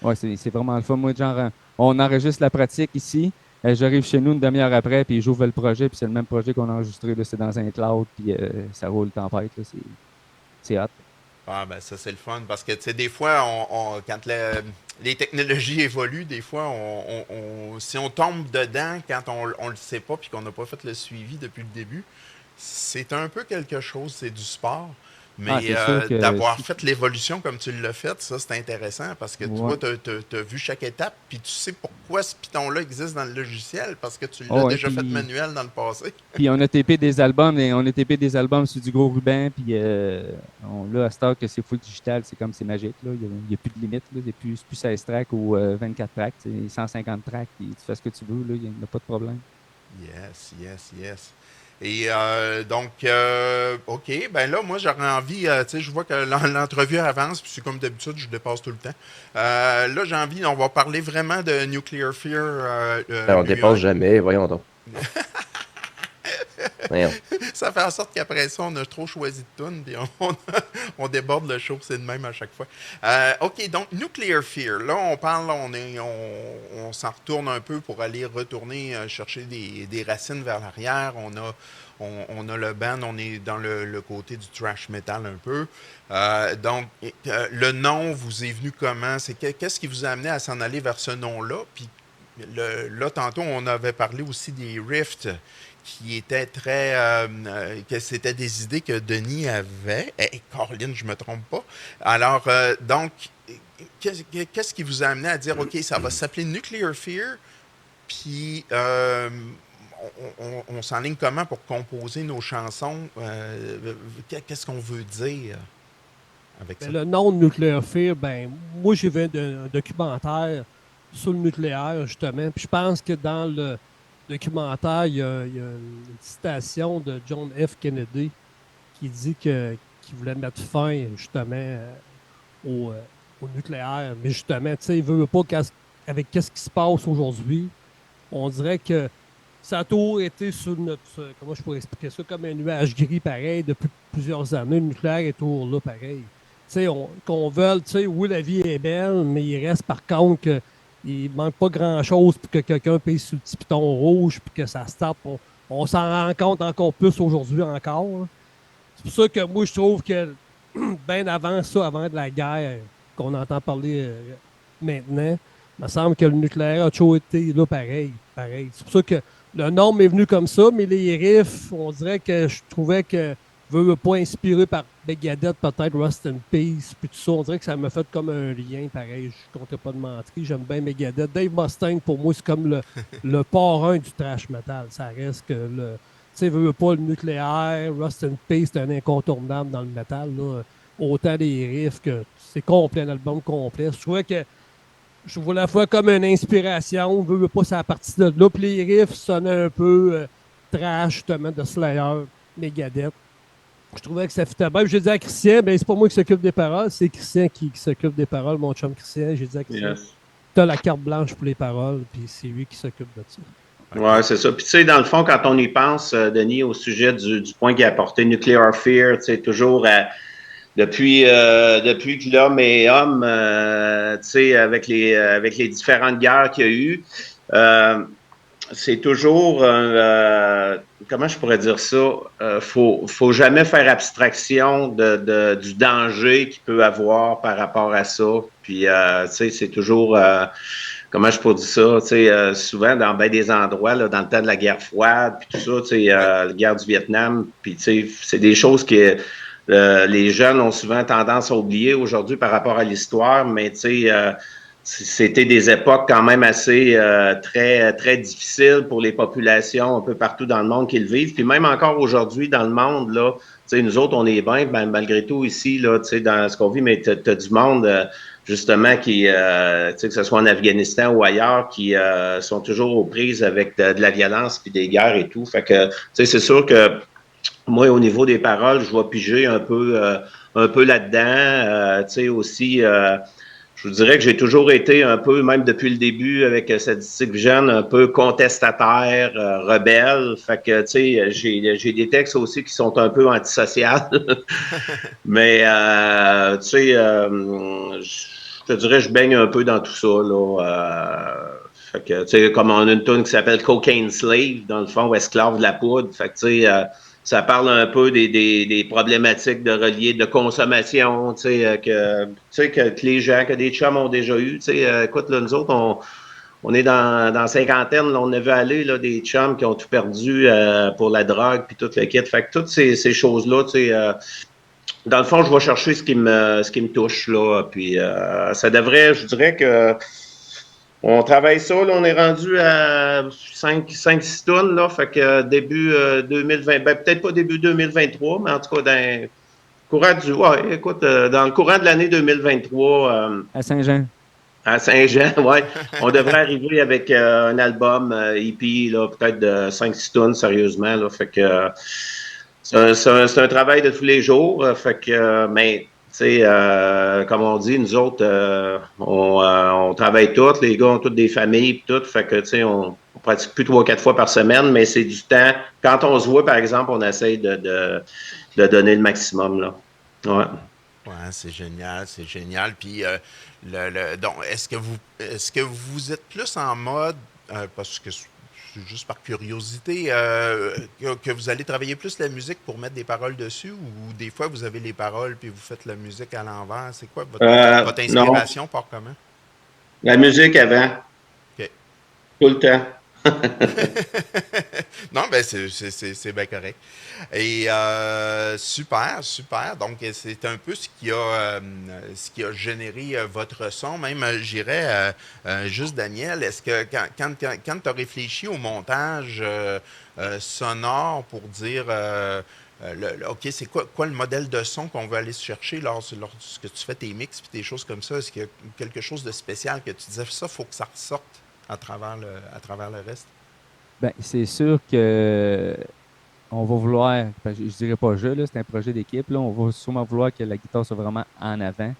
Oui, c'est vraiment le fun. Moi, genre, on enregistre la pratique ici. J'arrive chez nous une demi-heure après, puis j'ouvre le projet, puis c'est le même projet qu'on a enregistré. Là, c'est dans un cloud, puis ça roule tempête. Là, c'est hot. Ah, ben ça, c'est le fun. Parce que, tu sais, des fois, quand les technologies évoluent, des fois, si on tombe dedans quand on le sait pas puis qu'on n'a pas fait le suivi depuis le début, c'est un peu quelque chose, c'est du sport. Mais d'avoir fait l'évolution comme tu l'as fait, ça, c'est intéressant parce que tu vois, tu as vu chaque étape puis tu sais pourquoi ce piton-là existe dans le logiciel parce que tu l'as déjà fait manuel dans le passé. Puis on a tapé des albums, sur du gros ruban, puis là, à ce temps que c'est full digital, c'est magique. Là. Il n'y a plus de limite. Là. Il n'y a plus 16 tracks ou 24 tracks, c'est 150 tracks, puis tu fais ce que tu veux, il n'y a pas de problème. Yes. Et donc, OK, ben là, moi, j'aurais envie, tu sais, je vois que l'entrevue avance, puis c'est comme d'habitude, je dépasse tout le temps. Là, j'ai envie, on va parler vraiment de Nuclear Fear. On dépasse jamais, voyons donc. Ça fait en sorte qu'après ça, on a trop choisi de tunes, puis on déborde le show, c'est de même à chaque fois. OK, donc Nuclear Fear, là, on parle, on s'en retourne un peu pour aller retourner chercher des racines vers l'arrière. On a le band, on est dans le côté du thrash metal un peu. Donc, le nom vous est venu comment? Qu'est-ce qui vous a amené à s'en aller vers ce nom-là? Puis là, tantôt, on avait parlé aussi des riffs qui étaient que c'était des idées que Denis avait. Caroline, je me trompe pas. Alors, donc, qu'est-ce qui vous a amené à dire, OK, ça va s'appeler Nuclear Fear, puis on s'enligne comment pour composer nos chansons? Qu'est-ce qu'on veut dire avec ça? Le nom de Nuclear Fear, moi, j'ai vu un documentaire sur le nucléaire, justement. Puis je pense que dans le documentaire, il y a une citation de John F. Kennedy qui dit qu'il voulait mettre fin, justement, au nucléaire. Mais justement, tu sais, il ne veut pas avec ce qui se passe aujourd'hui. On dirait que ça a toujours été sur notre... Comment je pourrais expliquer ça? Comme un nuage gris, pareil, depuis plusieurs années. Le nucléaire est toujours là, pareil. Tu sais, qu'on veuille, tu sais, oui, la vie est belle, mais il reste par contre que il manque pas grand-chose pour que quelqu'un pèse sur le petit piton rouge puis que ça se tape. On s'en rend compte encore plus aujourd'hui encore. C'est pour ça que moi, je trouve que bien avant ça, avant de la guerre qu'on entend parler maintenant, il me semble que le nucléaire a toujours été là pareil. C'est pour ça que le nom m'est venu comme ça, mais les riffs, on dirait que je trouvais que veut pas inspiré par Megadeth, peut-être Rust in Peace, puis tout ça. On dirait que ça m'a fait comme un lien, pareil. Je comptais pas de mentir. J'aime bien Megadeth. Dave Mustaine, pour moi, c'est comme le parrain du thrash metal. Ça reste que tu sais, veut pas le nucléaire, Rust in Peace, c'est un incontournable dans le metal. Là. Autant des riffs que c'est complet, un album complet. Je trouvais que je vois la fois comme une inspiration. Veut pas, c'est à partir de là. Puis les riffs sonnaient un peu trash, justement, de Slayer, Megadeth. Je trouvais que ça fitait bien. J'ai dit à Christian, c'est pas moi qui s'occupe des paroles, c'est Christian qui s'occupe des paroles, mon chum Christian. J'ai dit à Christian, t'as la carte blanche pour les paroles, puis c'est lui qui s'occupe de ça. Oui, c'est ça. Puis tu sais, dans le fond, quand on y pense, Denis, au sujet du point qui a apporté Nuclear Fear, tu sais, toujours depuis que l'homme est homme, tu sais, avec les différentes guerres qu'il y a eu, c'est toujours, comment je pourrais dire ça, faut jamais faire abstraction du danger qu'il peut avoir par rapport à ça. Puis, tu sais, c'est toujours, comment je pourrais dire ça, tu sais, souvent dans bien des endroits, là, dans le temps de la guerre froide, puis tout ça, tu sais, la guerre du Vietnam, puis tu sais, c'est des choses que les jeunes ont souvent tendance à oublier aujourd'hui par rapport à l'histoire, mais tu sais, c'était des époques quand même assez très, très difficiles pour les populations un peu partout dans le monde qui le vivent. Puis même encore aujourd'hui dans le monde, là, tu sais, nous autres, on est bien, ben, malgré tout ici, là, tu sais, dans ce qu'on vit, mais t'as du monde, justement, qui, tu sais, que ce soit en Afghanistan ou ailleurs, qui sont toujours aux prises avec de la violence puis des guerres et tout. Fait que, tu sais, c'est sûr que moi, au niveau des paroles, je vais piger un peu là-dedans. Tu sais, aussi, je vous dirais que j'ai toujours été un peu, même depuis le début, avec Sadistic Vision, un peu contestataire, rebelle. Fait que, tu sais, j'ai des textes aussi qui sont un peu antisociales. Mais, tu sais, je te dirais, je baigne un peu dans tout ça, là. Fait que, tu sais, comme on a une tune qui s'appelle Cocaine Slave, dans le fond, esclave de la poudre. Fait que, tu sais, ça parle un peu des problématiques de reliées de consommation, tu sais, que les gens, que des chums ont déjà eu. Tu sais, écoute, là, nous autres, on est dans cinquantaine, là, on a vu aller là, des chums qui ont tout perdu pour la drogue puis tout le kit. Fait que toutes ces choses-là, tu sais, dans le fond, je vais chercher ce qui me touche, là. Puis ça devrait, je dirais que on travaille ça, là, on est rendu à 5-6 tonnes, là, fait que début 2020, ben peut-être pas début 2023, mais en tout cas, dans le courant dans le courant de l'année 2023. À Saint-Jean. À Saint-Jean, ouais. On devrait arriver avec un album EP, là, peut-être de 5-6 tonnes, sérieusement, là, fait que c'est un travail de tous les jours, fait que, mais tu sais, comme on dit, nous autres, on travaille tous, les gars ont toutes des familles et tout, fait que, tu sais, on pratique plus 3-4 fois par semaine, mais c'est du temps. Quand on se voit, par exemple, on essaye de donner le maximum, là. Ouais. Ouais, c'est génial, c'est génial. Puis, donc, est-ce que vous êtes plus en mode, parce que c'est juste par curiosité, que vous allez travailler plus la musique pour mettre des paroles dessus, ou des fois vous avez les paroles puis vous faites la musique à l'envers? C'est quoi votre inspiration, par comment? La musique avant. OK. Tout le temps. Non, ben c'est bien correct. Et super, super. Donc, c'est un peu ce qui a généré votre son. Même, j'irais, juste Daniel, est-ce que quand tu as réfléchi au montage sonore pour dire, OK, c'est quoi le modèle de son qu'on veut aller chercher lorsque tu fais tes mix et tes choses comme ça? Est-ce qu'il y a quelque chose de spécial que tu disais, ça, il faut que ça ressorte à travers le reste? Ben, c'est sûr que on va vouloir, je dirais pas là, c'est un projet d'équipe, là, on va sûrement vouloir que la guitare soit vraiment en avant.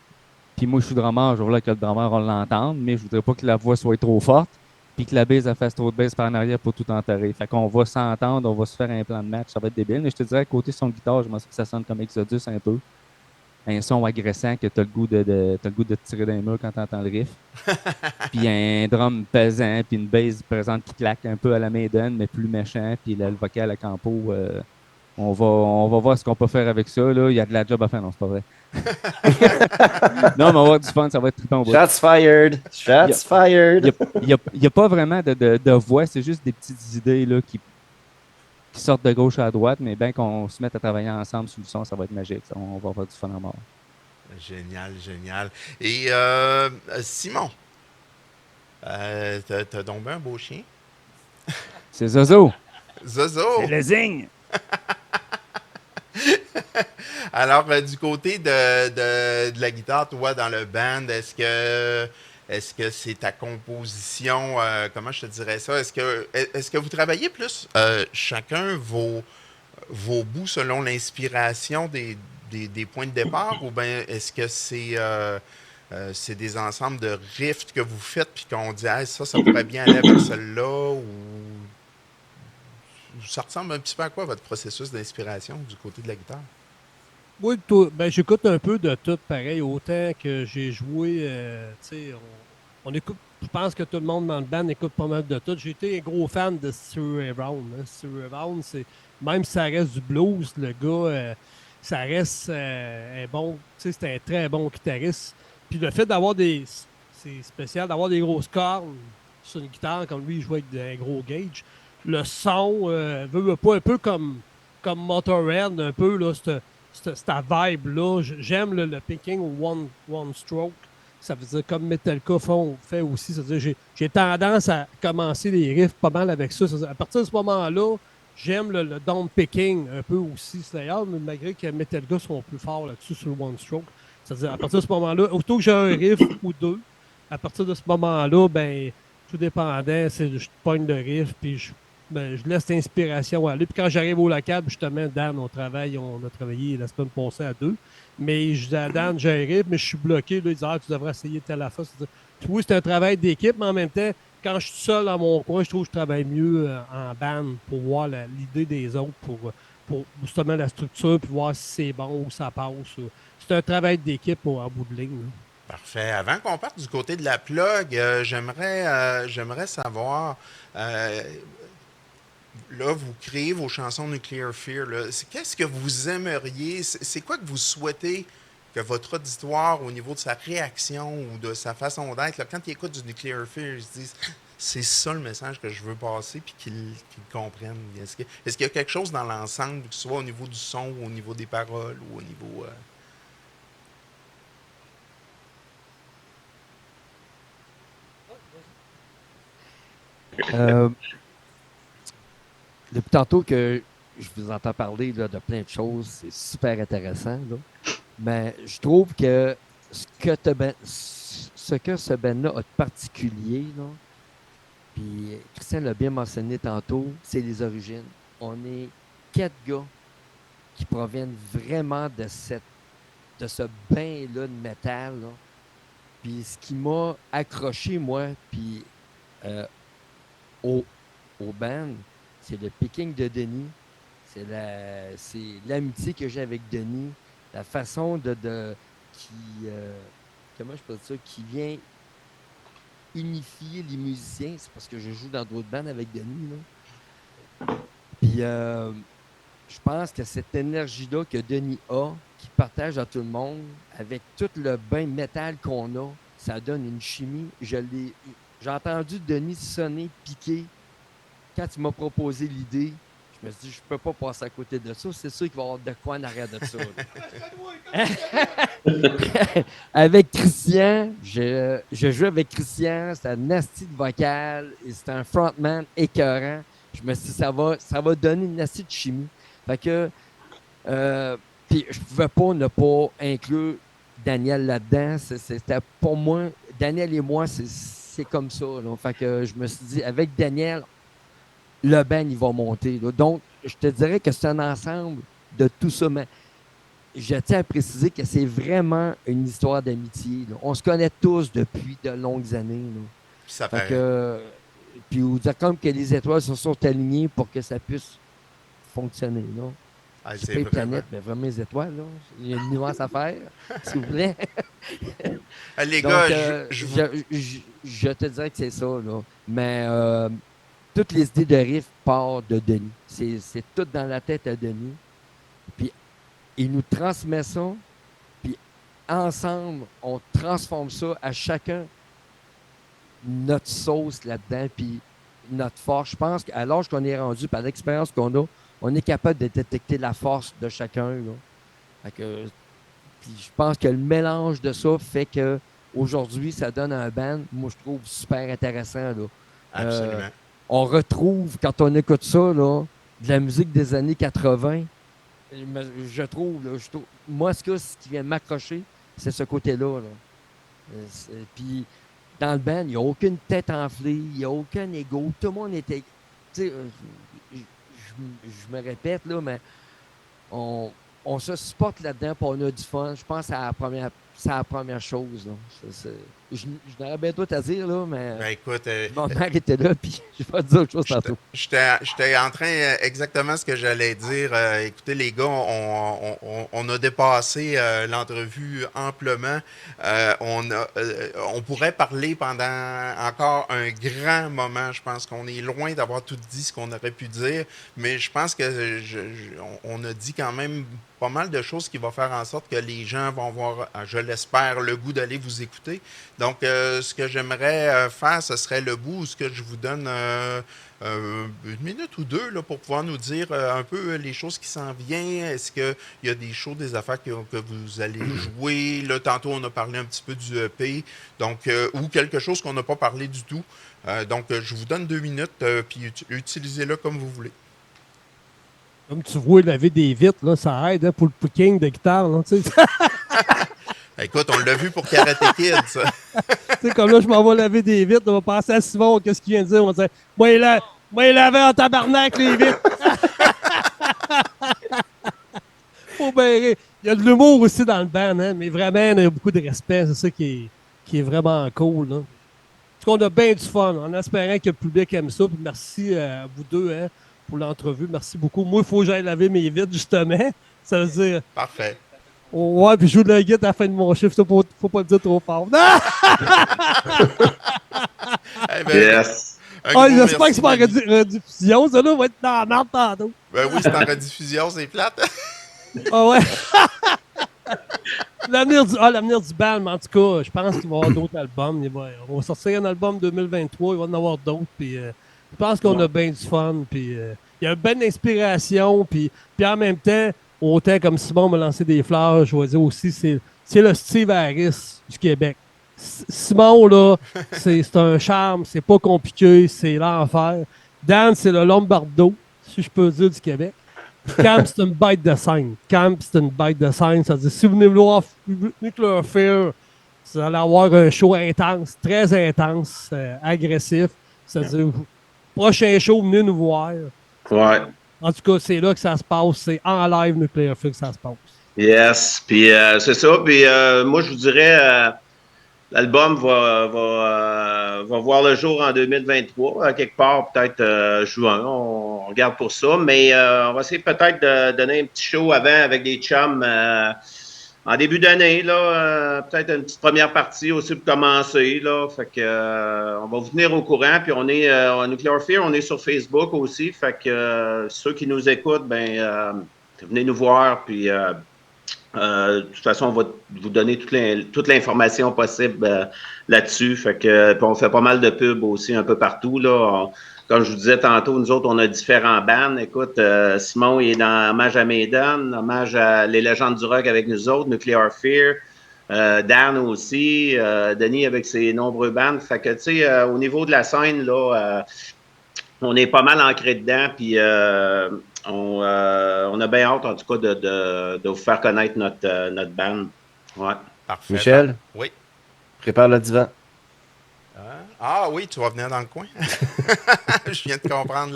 Puis moi, je suis drummer, je veux vouloir que le drummer, on l'entende, mais je voudrais pas que la voix soit trop forte, puis que la bass, elle fasse trop de bass par en arrière pour tout enterrer. Fait qu'on va s'entendre, on va se faire un plan de match, ça va être débile. Mais je te dirais, côté son guitare, je pense que ça sonne comme Exodus un peu. Un son agressant que t'as le goût de te tirer d'un mur quand t'entends le riff. Puis un drum pesant, puis une bass présente qui claque un peu à la Maiden, mais plus méchant, puis le vocal à campo. On va voir ce qu'on peut faire avec ça. Là. Il y a de la job à faire, non, c'est pas vrai. Non, mais on va avoir du fun, ça va être trippant au bout. Shots fired! Shots fired! Il n'y a pas vraiment de voix, c'est juste des petites idées là, qui sortent de gauche à droite, mais bien qu'on se mette à travailler ensemble sur le son, ça va être magique. Ça. On va avoir du fun à mort. Génial, génial. Et Simon, t'as donc un beau chien? C'est Zozo. Zozo! C'est le zing! Alors, du côté de la guitare, toi, dans le band, est-ce que c'est ta composition? Comment je te dirais ça? Est-ce que vous travaillez plus chacun vos bouts selon l'inspiration des points de départ, ou bien est-ce que c'est des ensembles de riffs que vous faites puis qu'on dit hey, ça pourrait bien aller avec celle-là, ou ça ressemble un petit peu à quoi votre processus d'inspiration du côté de la guitare? Oui, j'écoute un peu de tout, pareil. Autant que j'ai joué, on écoute, je pense que tout le monde dans le band écoute pas mal de tout. J'ai été un gros fan de Stevie Ray Vaughan. Stevie Ray Vaughan, même si ça reste du blues, le gars, ça reste un bon, c'est un très bon guitariste. Puis le fait d'avoir c'est spécial, d'avoir des grosses cordes sur une guitare, comme lui, il jouait avec un gros gauge. Le son, veut pas un peu comme Motorhead, un peu, là, cette vibe-là. J'aime le picking one stroke. Ça veut dire comme Metallica fait aussi. Ça veut dire j'ai tendance à commencer les riffs pas mal avec ça. À partir de ce moment-là, j'aime le down picking un peu aussi. D'ailleurs, malgré que Metallica sont plus forts là-dessus sur le one stroke. C'est-à-dire, à partir de ce moment-là, aussitôt que j'ai un riff ou deux, à partir de ce moment-là, ben, tout dépendant, je pogne le riff, puis je laisse l'inspiration aller. Puis quand j'arrive au local, justement, Dan, on a travaillé la semaine passée à 2. Mais je dis à Dan, j'arrive, mais je suis bloqué. Là, il dit, tu devrais essayer telle affaire. Oui, c'est un travail d'équipe, mais en même temps, quand je suis seul dans mon coin, je trouve que je travaille mieux en band pour voir l'idée des autres, pour justement la structure, puis voir si c'est bon ou ça passe. C'est un travail d'équipe en bout de ligne. Là. Parfait. Avant qu'on parte du côté de la plug, j'aimerais savoir, là, vous créez vos chansons Nuclear Fear. Qu'est-ce que vous aimeriez, c'est quoi que vous souhaitez que votre auditoire, au niveau de sa réaction ou de sa façon d'être, là, quand il écoute du Nuclear Fear, ils se disent, c'est ça le message que je veux passer, puis qu'ils comprennent. Est-ce qu'il y a quelque chose dans l'ensemble, que ce soit au niveau du son, ou au niveau des paroles, ou au niveau... Depuis tantôt que je vous entends parler là, de plein de choses, c'est super intéressant. Là. Mais je trouve que ce que ce band-là a de particulier, là, puis Christian l'a bien mentionné tantôt, c'est les origines. On est 4 gars qui proviennent vraiment de ce bain-là de métal. Là. Puis ce qui m'a accroché, moi, puis au band, c'est le picking de Denis. C'est l'amitié que j'ai avec Denis. La façon comment je peux dire ça, qui vient unifier les musiciens. C'est parce que je joue dans d'autres bandes avec Denis. Là. Puis je pense que cette énergie-là que Denis a, qui partage à tout le monde, avec tout le bain métal qu'on a, ça donne une chimie. J'ai entendu Denis sonner, piquer. Quand il m'a proposé l'idée, je me suis dit, je peux pas passer à côté de ça. C'est sûr qu'il va y avoir de quoi en arrière de ça. Avec Christian, je joue avec Christian. C'est un nasty de vocal. Et c'est un frontman écœurant. Je me suis dit, ça va donner une nasty de chimie. Fait que, puis je pouvais pas ne pas inclure Daniel là-dedans. C'était pour moi, Daniel et moi, c'est comme ça. Là. Fait que je me suis dit, avec Daniel, le band, il va monter. Là. Donc, je te dirais que c'est un ensemble de tout ça. Mais je tiens à préciser que c'est vraiment une histoire d'amitié. Là. On se connaît tous depuis de longues années. Là. Ça fait que, puis vous dire comme que les étoiles se sont alignées pour que ça puisse fonctionner. Là. C'est pas les planètes, mais vraiment les étoiles. Là. Il y a une nuance à faire, s'il vous plaît. Les Donc, gars, je te dirais que c'est ça. Là. Mais... toutes les idées de riff partent de Denis. C'est tout dans la tête à Denis. Puis, il nous transmet ça. Puis, ensemble, on transforme ça à chacun notre sauce là-dedans. Puis, notre force. Je pense qu'à l'âge qu'on est rendu, par l'expérience qu'on a, on est capable de détecter la force de chacun. Là. Fait que, puis, je pense que le mélange de ça fait que aujourd'hui, ça donne un band, moi, je trouve super intéressant. Là. Absolument. On retrouve, quand on écoute ça, là, de la musique des années 80. Je trouve, moi, ce qui vient de m'accrocher, c'est ce côté-là. Là. Puis, dans le band, il n'y a aucune tête enflée, il n'y a aucun ego. Tout le monde était... Tu sais, je me répète, là, mais on se supporte là-dedans, puis on a du fun. Je pense que c'est la première chose. Là. Je n'aurais bien tout à dire, là, mais Ben écoute, mon mère était là, puis je vais te dire autre chose tantôt. j'étais en train exactement ce que j'allais dire. Écoutez, les gars, on a dépassé l'entrevue amplement. On pourrait parler pendant encore un grand moment. Je pense qu'on est loin d'avoir tout dit ce qu'on aurait pu dire, mais je pense que on a dit quand même pas mal de choses qui vont faire en sorte que les gens vont avoir, je l'espère, le goût d'aller vous écouter. Donc, ce que j'aimerais faire, ce serait le bout où ce que je vous donne une minute ou deux là, pour pouvoir nous dire un peu les choses qui s'en viennent. Est-ce qu'il y a des choses, des affaires que vous allez jouer? Là, tantôt, on a parlé un petit peu du EP, donc, ou quelque chose qu'on n'a pas parlé du tout. Donc, je vous donne 2 minutes, puis utilisez-le comme vous voulez. Comme tu vois, laver des vitres, là, ça aide pour le picking de guitare. Là, tu sais. Écoute, on l'a vu pour Karate Kid, ça. Tu sais, comme là, je m'en vais laver des vitres, on va penser à Simon, qu'est-ce qu'il vient de dire? On va dire, moi, il laver en tabarnak les vitres. Faut bien rire. Il y a de l'humour aussi dans le band, hein, mais vraiment, il y a beaucoup de respect. C'est ça qui est vraiment cool. Là. En tout cas, on a bien du fun, en espérant que le public aime ça. Puis merci à vous deux hein, pour l'entrevue. Merci beaucoup. Moi, il faut que j'aille laver mes vitres, justement. Ça veut dire... Parfait. Ouais, puis je joue de la guitare à la fin de mon chiffre. Ça, faut pas le dire trop fort. Non! Hey, ben, Yes. J'espère que c'est pas en rediffusion. Ça, là, va être dans la merde tantôt. Ben oui, c'est en rediffusion, c'est plate. Ah ouais. L'avenir du band, mais en tout cas, je pense qu'il va y avoir d'autres albums. On va sortir un album 2023, il va y en avoir d'autres. Puis, je pense qu'on a bien du fun. Puis, il y a une bonne inspiration. Puis en même temps, autant comme Simon m'a lancé des fleurs, je vais dire aussi, c'est le Steve Harris du Québec. Simon, là, c'est un charme, c'est pas compliqué, c'est l'enfer. Dan, c'est le Lombardo, si je peux dire, du Québec. Camp, c'est une bête de scène. Ça veut dire, si vous venez voir Nuclear Fear, vous allez avoir un show intense, très intense, agressif. C'est-à-dire, prochain show, venez nous voir. Ouais. En tout cas, c'est là que ça se passe. C'est en live Nuclear Fear que ça se passe. Yes. Puis c'est ça. Puis moi, je vous dirais, l'album va voir le jour en 2023, quelque part, peut-être juin. On regarde pour ça. Mais on va essayer peut-être de donner un petit show avant avec des chums en début d'année. Là, peut-être une petite première partie aussi pour commencer. Là, fait que on va vous tenir au courant. Puis on est à Nuclear Fear, on est sur Facebook aussi. Fait que ceux qui nous écoutent, ben venez nous voir. Puis de toute façon, on va vous donner toute l'information possible là-dessus. Fait que, puis on fait pas mal de pubs aussi un peu partout. Là. Comme je vous disais tantôt, nous autres, on a différents bands. Écoute, Simon, il est dans Hommage à Maiden, Hommage à Les Légendes du Rock avec nous autres, Nuclear Fear. Dan aussi, Denis avec ses nombreux bands. Fait que, tu sais, au niveau de la scène, là, on est pas mal ancré dedans. Puis on a bien hâte, en tout cas, de vous faire connaître notre band. Ouais. Parfait. Michel? Oui. Prépare le divan. Ah oui, tu vas venir dans le coin. Je viens de comprendre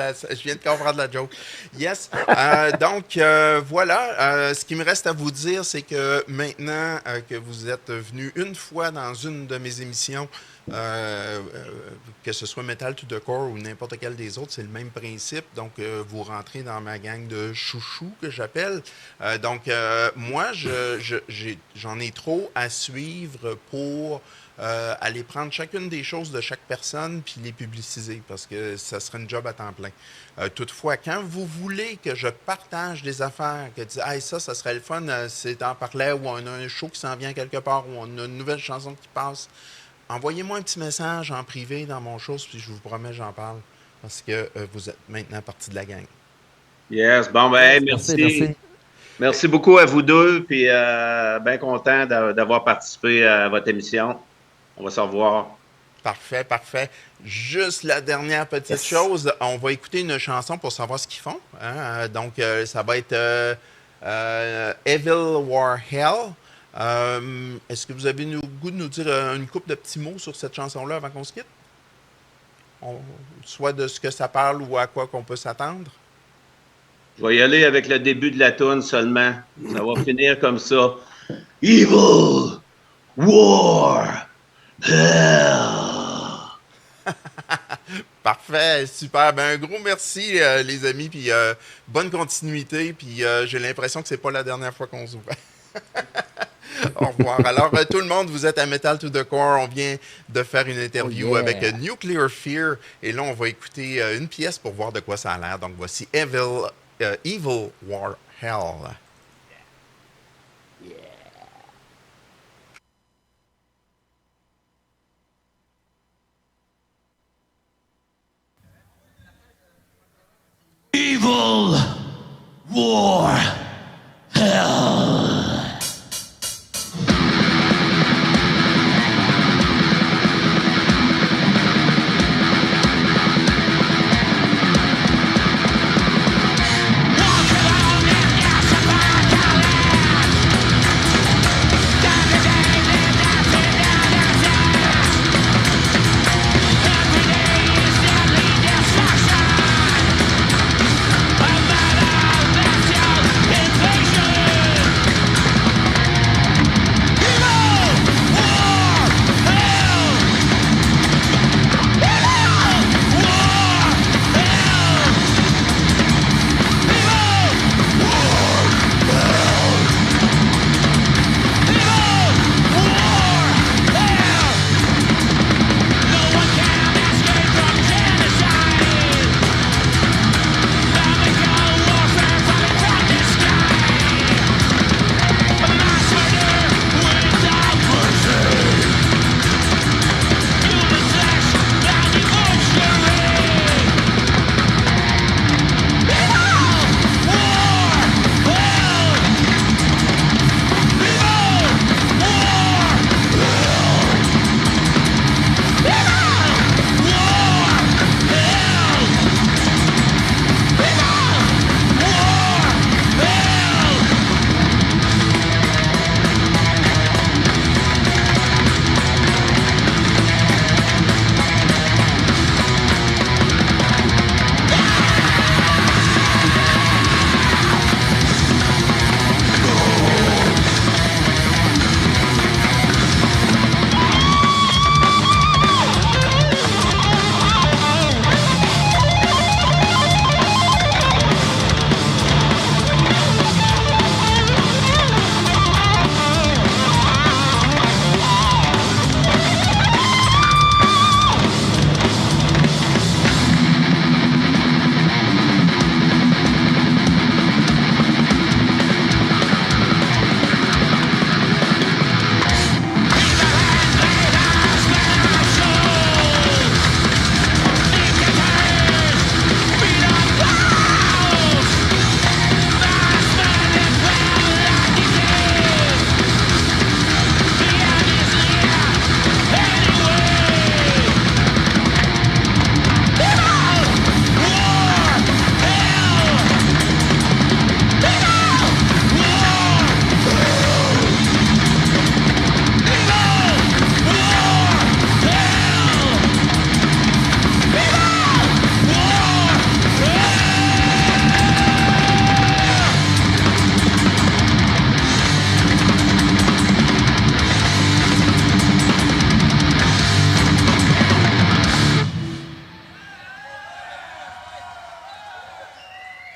la joke. Yes. Donc, voilà. Ce qui me reste à vous dire, c'est que maintenant que vous êtes venu une fois dans une de mes émissions, que ce soit Metal to the Core ou n'importe quel des autres, c'est le même principe. Donc, vous rentrez dans ma gang de chouchous que j'appelle. Donc, moi, j'en ai trop à suivre pour aller prendre chacune des choses de chaque personne puis les publiciser parce que ça serait une job à temps plein. Toutefois, quand vous voulez que je partage des affaires, que tu dis hey, ça serait le fun, c'est en parler ou on a un show qui s'en vient quelque part ou on a une nouvelle chanson qui passe, envoyez-moi un petit message en privé dans mon show puis je vous promets j'en parle parce que vous êtes maintenant partie de la gang. Yes, bon ben merci. Merci beaucoup à vous deux puis bien content d'avoir participé à votre émission. On va se revoir. Parfait, parfait. Juste la dernière petite chose, on va écouter une chanson pour savoir ce qu'ils font. Hein? Donc, ça va être Evil War Hell. Est-ce que vous avez le goût de nous dire une couple de petits mots sur cette chanson-là avant qu'on se quitte? Soit de ce que ça parle ou à quoi qu'on peut s'attendre? Je vais y aller avec le début de la tune seulement. Ça va finir comme ça. Evil War Parfait, super. Ben, un gros merci, les amis, puis bonne continuité. Puis j'ai l'impression que c'est pas la dernière fois qu'on se voit. Au revoir. Alors, tout le monde, vous êtes à Metal to the Core. On vient de faire une interview avec Nuclear Fear. Et là, on va écouter une pièce pour voir de quoi ça a l'air. Donc, voici Evil War Hell. Evil War Hell.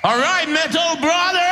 All right, Metal Brothers!